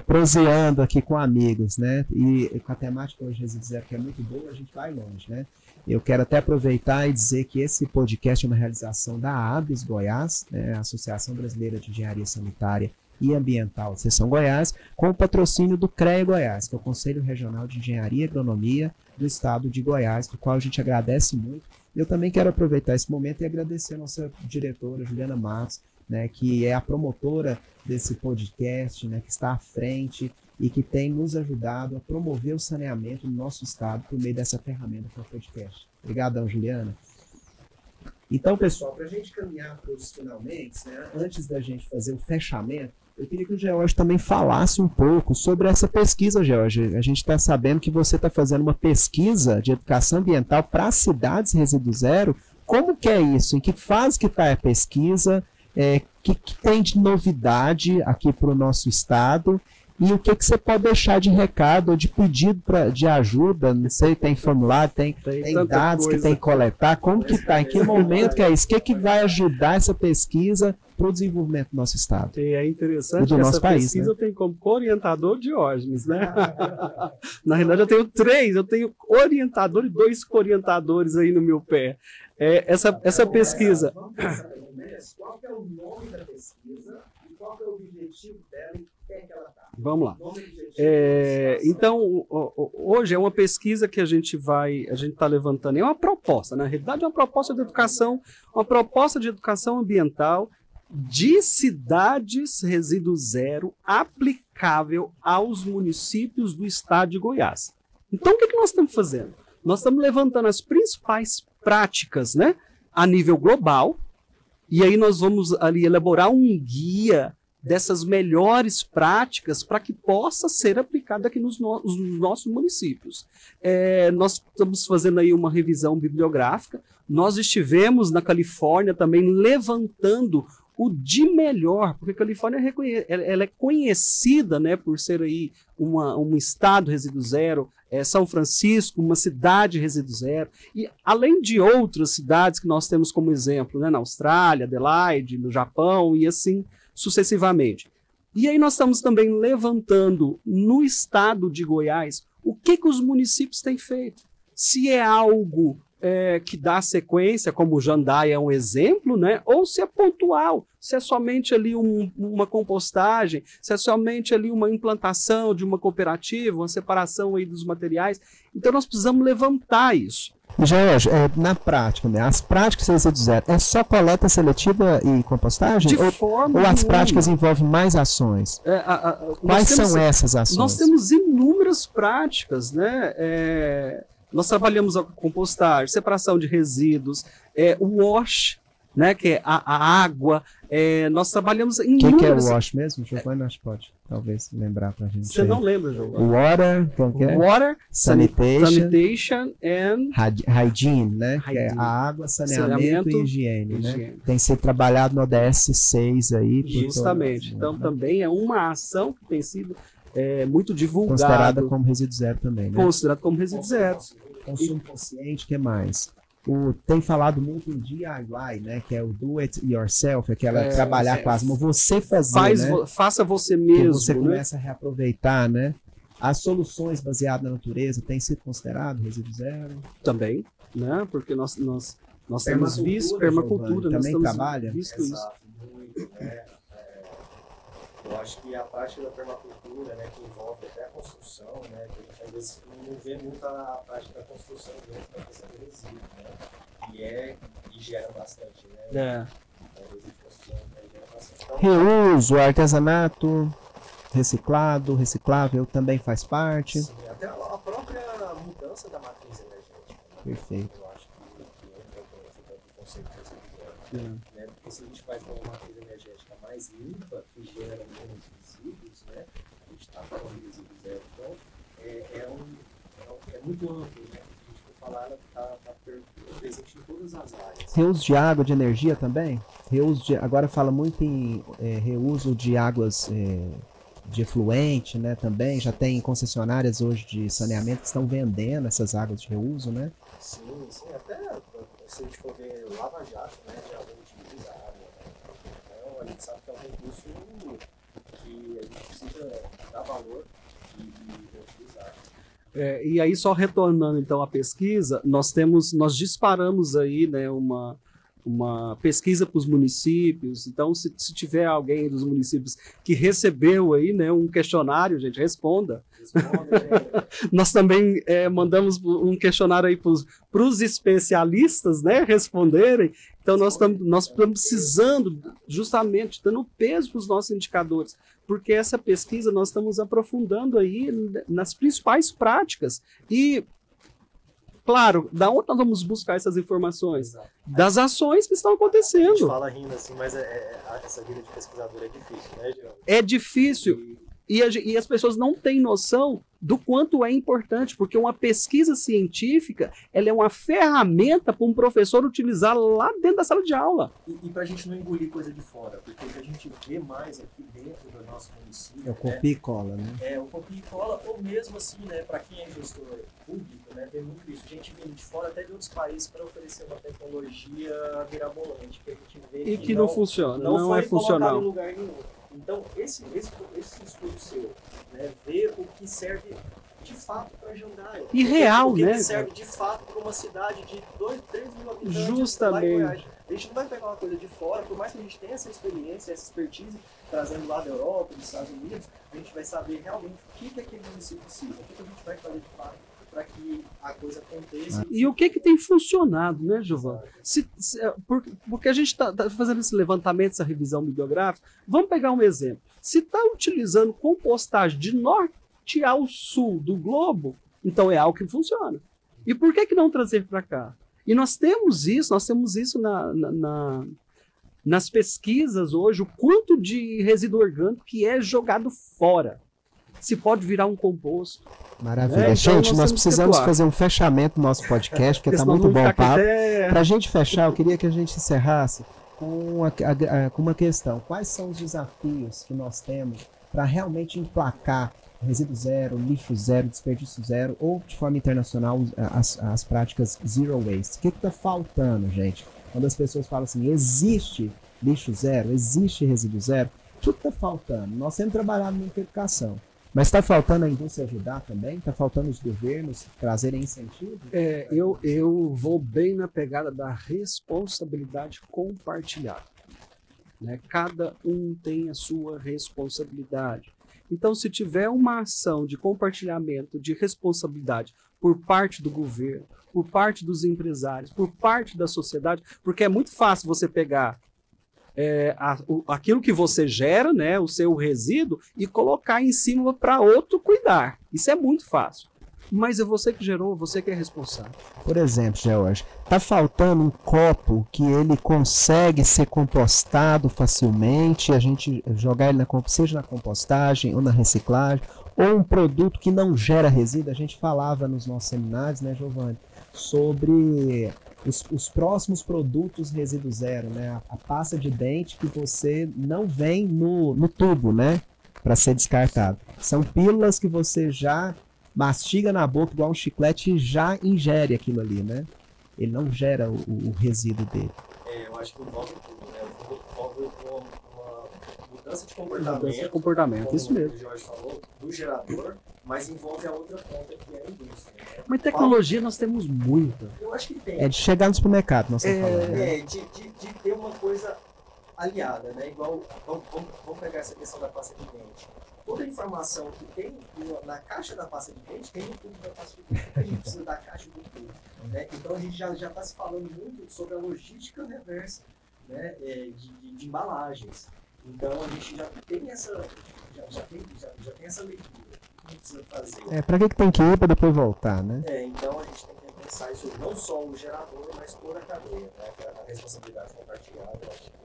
Proseando aqui com amigos, né? E com a temática hoje, resíduo zero, que é muito boa, a gente vai longe, né? Eu quero até aproveitar e dizer que esse podcast é uma realização da ABS Goiás, né? Associação Brasileira de Engenharia Sanitária e Ambiental, Seção Goiás, com o patrocínio do CREA Goiás, que é o Conselho Regional de Engenharia e Agronomia do Estado de Goiás, do qual a gente agradece muito. Eu também quero aproveitar esse momento e agradecer a nossa diretora, Juliana Matos, né, que é a promotora desse podcast, né, que está à frente e que tem nos ajudado a promover o saneamento no nosso estado por meio dessa ferramenta que é o podcast. Obrigadão, Juliana. Então, pessoal, para a gente caminhar para os finalmente, né, antes da gente fazer o fechamento, eu queria que o George também falasse um pouco sobre essa pesquisa, George. A gente está sabendo que você está fazendo uma pesquisa de educação ambiental para cidades resíduo zero. Como que é isso? Em que fase que está a pesquisa? Que tem de novidade aqui para o nosso estado? E o que você pode deixar de recado ou de pedido de ajuda? Não sei, tem formulário, tem dados que tem que coletar. Como que está? Em que momento que é isso? O que vai ajudar essa pesquisa para o desenvolvimento do nosso estado?
E é interessante que essa pesquisa, né, tem como co-orientador Diógenes, né? Na realidade eu tenho 3, eu tenho orientador e 2 co-orientadores aí no meu pé. Essa pesquisa...
Vamos pensar pelo menos qual que é o nome da pesquisa e qual que é o objetivo dela e quem é que ela está.
Vamos lá. Então, hoje é uma pesquisa que a gente está levantando, é uma proposta, na realidade é uma proposta de educação ambiental de cidades resíduo zero aplicável aos municípios do estado de Goiás. Então, o que nós estamos fazendo? Nós estamos levantando as principais práticas, né, a nível global, e aí nós vamos ali elaborar um guia dessas melhores práticas para que possa ser aplicado aqui nos nossos municípios. Nós estamos fazendo aí uma revisão bibliográfica, nós estivemos na Califórnia também levantando o de melhor, porque a Califórnia ela é conhecida, né, por ser aí um estado resíduo zero, São Francisco, uma cidade resíduo zero, e além de outras cidades que nós temos como exemplo, né, na Austrália, Adelaide, no Japão e assim sucessivamente. E aí nós estamos também levantando no estado de Goiás o que os municípios têm feito. Se é algo que dá sequência, como o Jandaia é um exemplo, né? Ou se é pontual, se é somente ali uma compostagem, se é somente ali uma implantação de uma cooperativa, uma separação aí dos materiais. Então nós precisamos levantar isso.
Jorge, na prática, né? As práticas resíduo zero é só coleta seletiva e compostagem? Ou as práticas envolvem mais ações? Quais são essas ações?
Nós temos inúmeras práticas, né? Nós trabalhamos a compostagem, separação de resíduos, o wash, né, que é a água. Nós trabalhamos em
inúmeras... O que é o wash mesmo? Giovanni, nós pode talvez lembrar para a gente.
Você não lembra, Giovanni?
Water,
sanitation and
hygiene, né? Que é a água, saneamento e higiene, né? Tem que ser trabalhado no ODS 6 aí.
Justamente. Então também é uma ação que tem sido muito divulgada.
Considerada como resíduo zero também, né?
Considerada como resíduo zero.
Consumo consciente, o que mais? Tem falado muito em DIY, né? Que é o do it yourself, aquela trabalhar com as mãos, você fazer, né?
Faça você mesmo.
Que você começa a reaproveitar, né? As soluções baseadas na natureza têm sido considerado resíduo zero?
Também, né? Porque nós temos visto permacultura,
também trabalha?
Visto isso.
Muito, né? Eu acho que a prática da permacultura, né, que envolve até a construção, né, que a gente às vezes não vê muito a prática da construção dentro da questão do resíduo, né, e gera bastante, né, resíduo de construção, gera bastante. Então,
reuso, artesanato, reciclável também faz parte.
Sim, até a própria mudança da matriz energética. Né?
Perfeito.
Eu acho que entra no conceito de resíduo, né, porque se a gente vai ter uma matriz energética mais limpa, que gera menos resíduos, né? A gente está falando de resíduo zero, então é muito amplo, né? A gente for falar, ela está presente em todas as áreas.
Reuso de água, de energia também? Agora fala muito em reuso de águas de efluente, né? Também já tem concessionárias hoje de saneamento que estão vendendo essas águas de reuso, né?
Sim, até se a gente for ver Lava Jato, né? Já utiliza água, né? Então a gente sabe que é um recurso que a gente precisa dar valor e utilizar.
E aí, só retornando então à pesquisa, nós disparamos aí, né, uma pesquisa para os municípios. Então, se tiver alguém dos municípios que recebeu aí, né, um questionário, gente, responda. Nós também mandamos um questionário aí para os especialistas, né, responderem. Então nós estamos precisando, justamente, dando peso para os nossos indicadores, porque essa pesquisa nós estamos aprofundando aí nas principais práticas. E, claro, da onde nós vamos buscar essas informações? Exato. Das ações que estão acontecendo. A
gente fala rindo assim, mas essa vida de pesquisador é difícil, né, Giovanni?
É difícil. E as pessoas não têm noção do quanto é importante, porque uma pesquisa científica ela é uma ferramenta para um professor utilizar lá dentro da sala de aula.
E para a gente não engolir coisa de fora, porque o que a gente vê mais aqui dentro do nosso município...
É o copia e cola, né?
É o copia e cola, ou mesmo assim, né, para quem é gestor público, né, tem muito isso. A gente vem de fora, até de outros países, para oferecer uma tecnologia mirabolante, que a gente vê
e que não funciona, não é funcional.
Em lugar nenhum. Então, esse estudo seu, né, ver o que serve de fato para Jandaia.
E real,
o que
né?
O que serve de fato para uma cidade de 2, 3 mil habitantes.
Justamente.
A gente não vai pegar uma coisa de fora, por mais que a gente tenha essa experiência, essa expertise, trazendo lá da Europa, dos Estados Unidos, a gente vai saber realmente o que aquele município precisa, o que a gente vai fazer de fato para que a coisa aconteça.
E o que tem funcionado, né, Giovanni? Porque a gente está fazendo esse levantamento, essa revisão bibliográfica. Vamos pegar um exemplo. Se está utilizando compostagem de norte ao sul do globo, Então é algo que funciona. E por que não trazer para cá? E nós temos isso nas pesquisas hoje, o quanto de resíduo orgânico que é jogado fora. Se pode virar um composto.
Maravilha. Então, gente, nós precisamos fazer um fechamento do nosso podcast, porque está muito bom o papo. Para a gente fechar, eu queria que a gente encerrasse com uma questão. Quais são os desafios que nós temos para realmente emplacar resíduo zero, lixo zero, desperdício zero, ou de forma internacional as práticas zero waste? O que está faltando, gente? Quando as pessoas falam assim, existe lixo zero, existe resíduo zero, o que está faltando? Nós temos trabalhado muito em educação, mas está faltando a indústria ajudar também? Está faltando os governos trazerem incentivo?
Eu vou bem na pegada da responsabilidade compartilhada. Né? Cada um tem a sua responsabilidade. Então, se tiver uma ação de compartilhamento de responsabilidade por parte do governo, por parte dos empresários, por parte da sociedade, porque é muito fácil você pegar aquilo que você gera, né, o seu resíduo, e colocar em cima para outro cuidar. Isso é muito fácil. Mas é você que gerou, você que é responsável.
Por exemplo, George, está faltando um copo que ele consegue ser compostado facilmente, a gente jogar ele seja na compostagem ou na reciclagem, ou um produto que não gera resíduo. A gente falava nos nossos seminários, né, Giovanni, sobre os próximos produtos resíduo zero, né? A pasta de dente que você não vem no tubo, né, para ser descartado. São pílulas que você já mastiga na boca igual um chiclete e já ingere aquilo ali, né? Ele não gera o resíduo dele.
Eu acho que envolve tudo, né? Envolve uma mudança de comportamento.
Mudança de comportamento, isso mesmo.
O Jorge falou, do gerador, mas envolve a outra ponta que é a indústria. Né?
Mas tecnologia nós temos muita.
Eu acho que tem.
É de chegar no supermercado, nós estamos falando. Né?
De ter uma coisa aliada, né? Igual, vamos pegar essa questão da pasta de dente. Toda a informação que tem na caixa da pasta de dente tem no tubo da pasta de dente. A gente precisa da caixa do tubo. Né? Então a gente já está se falando muito sobre a logística reversa, né? De embalagens. Então a gente já tem essa leitura que a gente precisa fazer.
Para que tem que ir para depois voltar, né?
Então a gente tem que pensar isso não só o gerador, mas toda a cadeia, né? A responsabilidade compartilhada, eu acho que é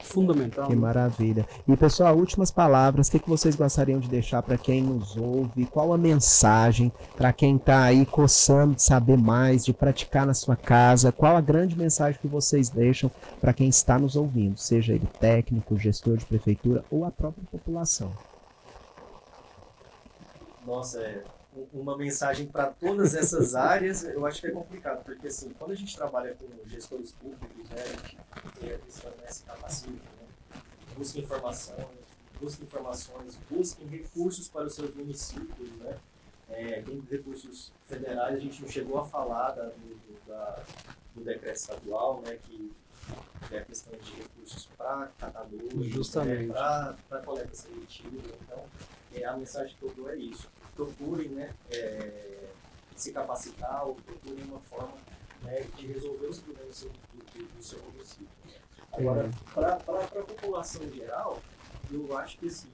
fundamental.
Que maravilha. E pessoal, últimas palavras, o que vocês gostariam de deixar para quem nos ouve? Qual a mensagem para quem está aí coçando de saber mais, de praticar na sua casa? Qual a grande mensagem que vocês deixam para quem está nos ouvindo, seja ele técnico, gestor de prefeitura ou a própria população?
Nossa, uma mensagem para todas essas áreas, eu acho que é complicado, porque assim, quando a gente trabalha com gestores públicos, né, a gente se capacita, né, busca informações, busquem recursos para os seus municípios, né, tem recursos federais, a gente não chegou a falar do decreto estadual, né, que é a questão de recursos para catadores,
justamente,
né, para coleta seletiva. Então, a mensagem que eu dou é isso. Procurem, né, se capacitar, ou procurem uma forma, né, de resolver os problemas do seu município. Agora, para a população em geral, eu acho que assim,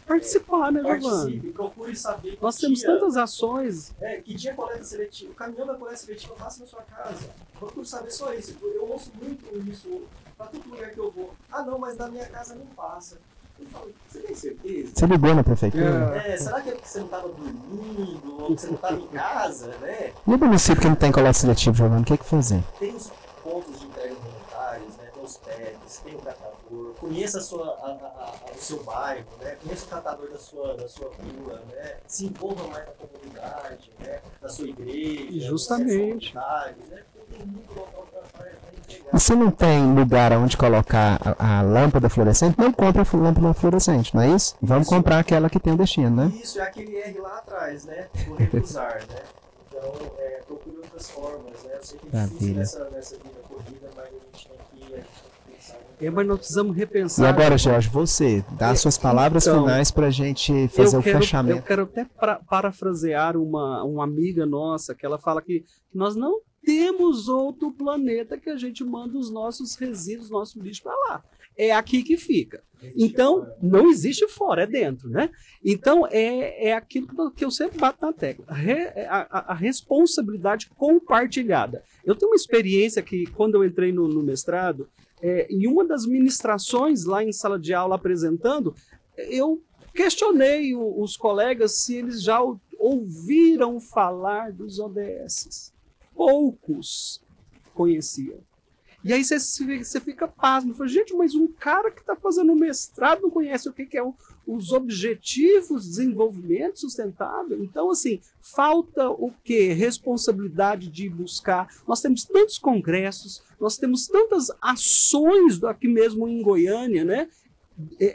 participar, né, Giovanni?
Procure saber.
Nós temos tantas ações.
Que dia coleta seletiva? O caminhão da coleta seletiva passa na sua casa. Procure saber só isso. Eu ouço muito isso para todo lugar que eu vou. Ah, não, mas na minha casa não passa. Eu falo, você tem certeza?
Você ligou na prefeitura?
Será que é porque você não estava dormindo, ou que você não estava em casa, né?
E o município que não tem coleta seletiva, Giovanni, o que fazer?
Tem os pontos de entrega voluntários, né? Tem os PETs, tem o catador. Conheça o seu bairro, né? Conheça o catador da sua rua, né? Se envolva mais na comunidade, né? Na sua igreja.
Justamente.
Né? Tem muito local para entregar.
E se não tem lugar onde colocar a lâmpada fluorescente, não compra a lâmpada fluorescente, não é isso? Vamos comprar aquela que tem o destino, né?
Isso, é aquele R lá atrás, né? O recusar, né? Então, procure outras formas, né? Eu sei que é difícil nessa vida corrida, mas a gente tem que pensar.
Mas nós precisamos repensar.
E agora, Jorge, você dá suas palavras finais para a gente fazer o fechamento.
Eu quero até parafrasear uma amiga nossa, que ela fala que nós não temos outro planeta que a gente manda os nossos resíduos, nosso lixo para lá. é aqui que fica. Então, não existe fora, é dentro, né? Então, é aquilo que eu sempre bato na tecla. A responsabilidade compartilhada. Eu tenho uma experiência que, quando eu entrei no mestrado, em uma das ministrações lá em sala de aula apresentando, eu questionei os colegas se eles já ouviram falar dos ODS. Poucos conheciam. E aí você fica pasmo. Fala, gente, mas um cara que está fazendo mestrado não conhece o que é os objetivos de desenvolvimento sustentável? Então, assim, falta o quê? Responsabilidade de buscar. Nós temos tantos congressos, nós temos tantas ações aqui mesmo em Goiânia, né?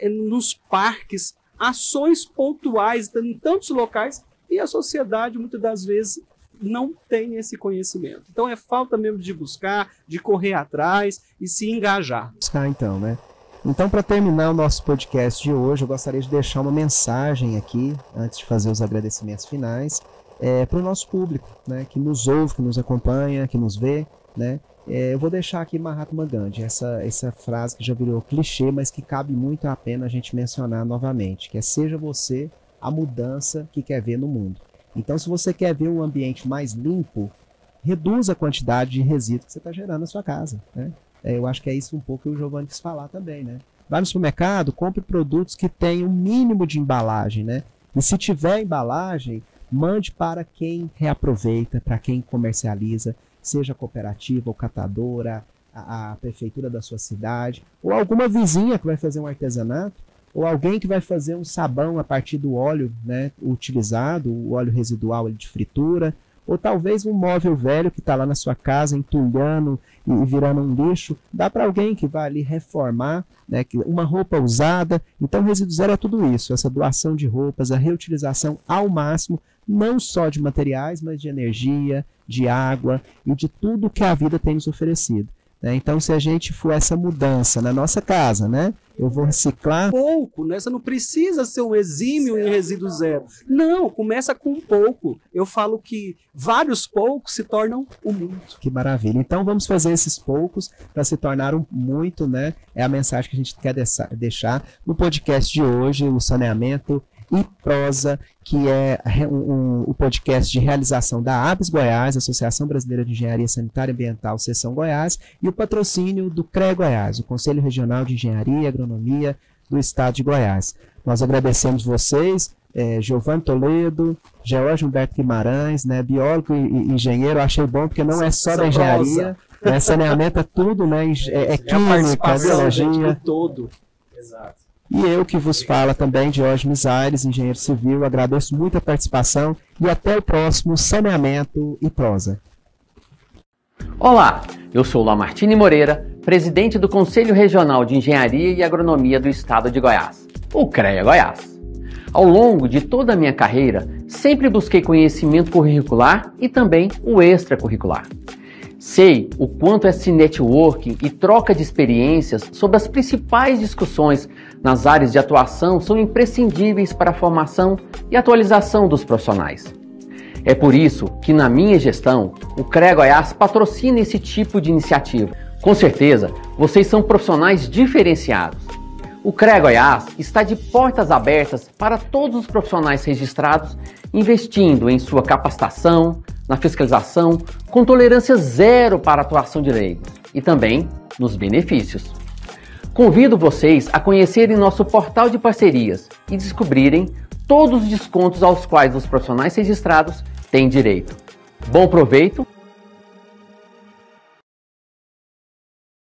Nos parques, ações pontuais em tantos locais, e a sociedade, muitas das vezes, não tem esse conhecimento. Então é falta mesmo de buscar, de correr atrás e se engajar.
Então, né? Então, para terminar o nosso podcast de hoje, eu gostaria de deixar uma mensagem aqui, antes de fazer os agradecimentos finais, para o nosso público, né? Que nos ouve, que nos acompanha, que nos vê, né? Eu vou deixar aqui Mahatma Gandhi, essa frase que já virou clichê, mas que cabe muito a pena a gente mencionar novamente, que é: seja você a mudança que quer ver no mundo. Então, se você quer ver um ambiente mais limpo, reduza a quantidade de resíduos que você está gerando na sua casa, né? Eu acho que é isso um pouco que o Giovanni quis falar também, né? Vai no supermercado, compre produtos que tenham um mínimo de embalagem, né? E se tiver embalagem, mande para quem reaproveita, para quem comercializa, seja cooperativa ou catadora, a prefeitura da sua cidade, ou alguma vizinha que vai fazer um artesanato, ou alguém que vai fazer um sabão a partir do óleo, né, utilizado, o óleo residual de fritura, ou talvez um móvel velho que está lá na sua casa entulhando e virando um lixo, dá para alguém que vai ali reformar, né, uma roupa usada. Então, resíduo zero é tudo isso, essa doação de roupas, a reutilização ao máximo, não só de materiais, mas de energia, de água e de tudo que a vida tem nos oferecido. Então, se a gente for essa mudança na nossa casa, né? Eu vou reciclar
pouco, né? Você não precisa ser um exímio em resíduo zero. Não, começa com pouco. Eu falo que vários poucos se tornam um muito.
Que maravilha. Então, vamos fazer esses poucos para se tornar um muito, né? É a mensagem que a gente quer deixar no podcast de hoje, o Saneamento e Prosa, que é o podcast de realização da ABS Goiás, Associação Brasileira de Engenharia Sanitária e Ambiental, Seção Goiás, e o patrocínio do CREA Goiás, o Conselho Regional de Engenharia e Agronomia do Estado de Goiás. Nós agradecemos vocês, Giovanni Toledo, George Humberto Guimarães, né, biólogo e engenheiro. Eu achei bom porque não é só da engenharia, né, saneamento é tudo, né, é química, biologia.
Todo. Exato.
E eu que vos falo também, Diógenes Aires, engenheiro civil, agradeço muito a participação e até o próximo Saneamento e Prosa.
Olá, eu sou Lamartine Moreira, presidente do Conselho Regional de Engenharia e Agronomia do Estado de Goiás, o CREA Goiás. Ao longo de toda a minha carreira, sempre busquei conhecimento curricular e também o extracurricular. Sei o quanto esse networking e troca de experiências sobre as principais discussões nas áreas de atuação são imprescindíveis para a formação e atualização dos profissionais. É por isso que, na minha gestão, o CREA Goiás patrocina esse tipo de iniciativa. Com certeza, vocês são profissionais diferenciados. O CREA Goiás está de portas abertas para todos os profissionais registrados, investindo em sua capacitação, na fiscalização, com tolerância zero para a atuação de leigos e também nos benefícios. Convido vocês a conhecerem nosso portal de parcerias e descobrirem todos os descontos aos quais os profissionais registrados têm direito. Bom proveito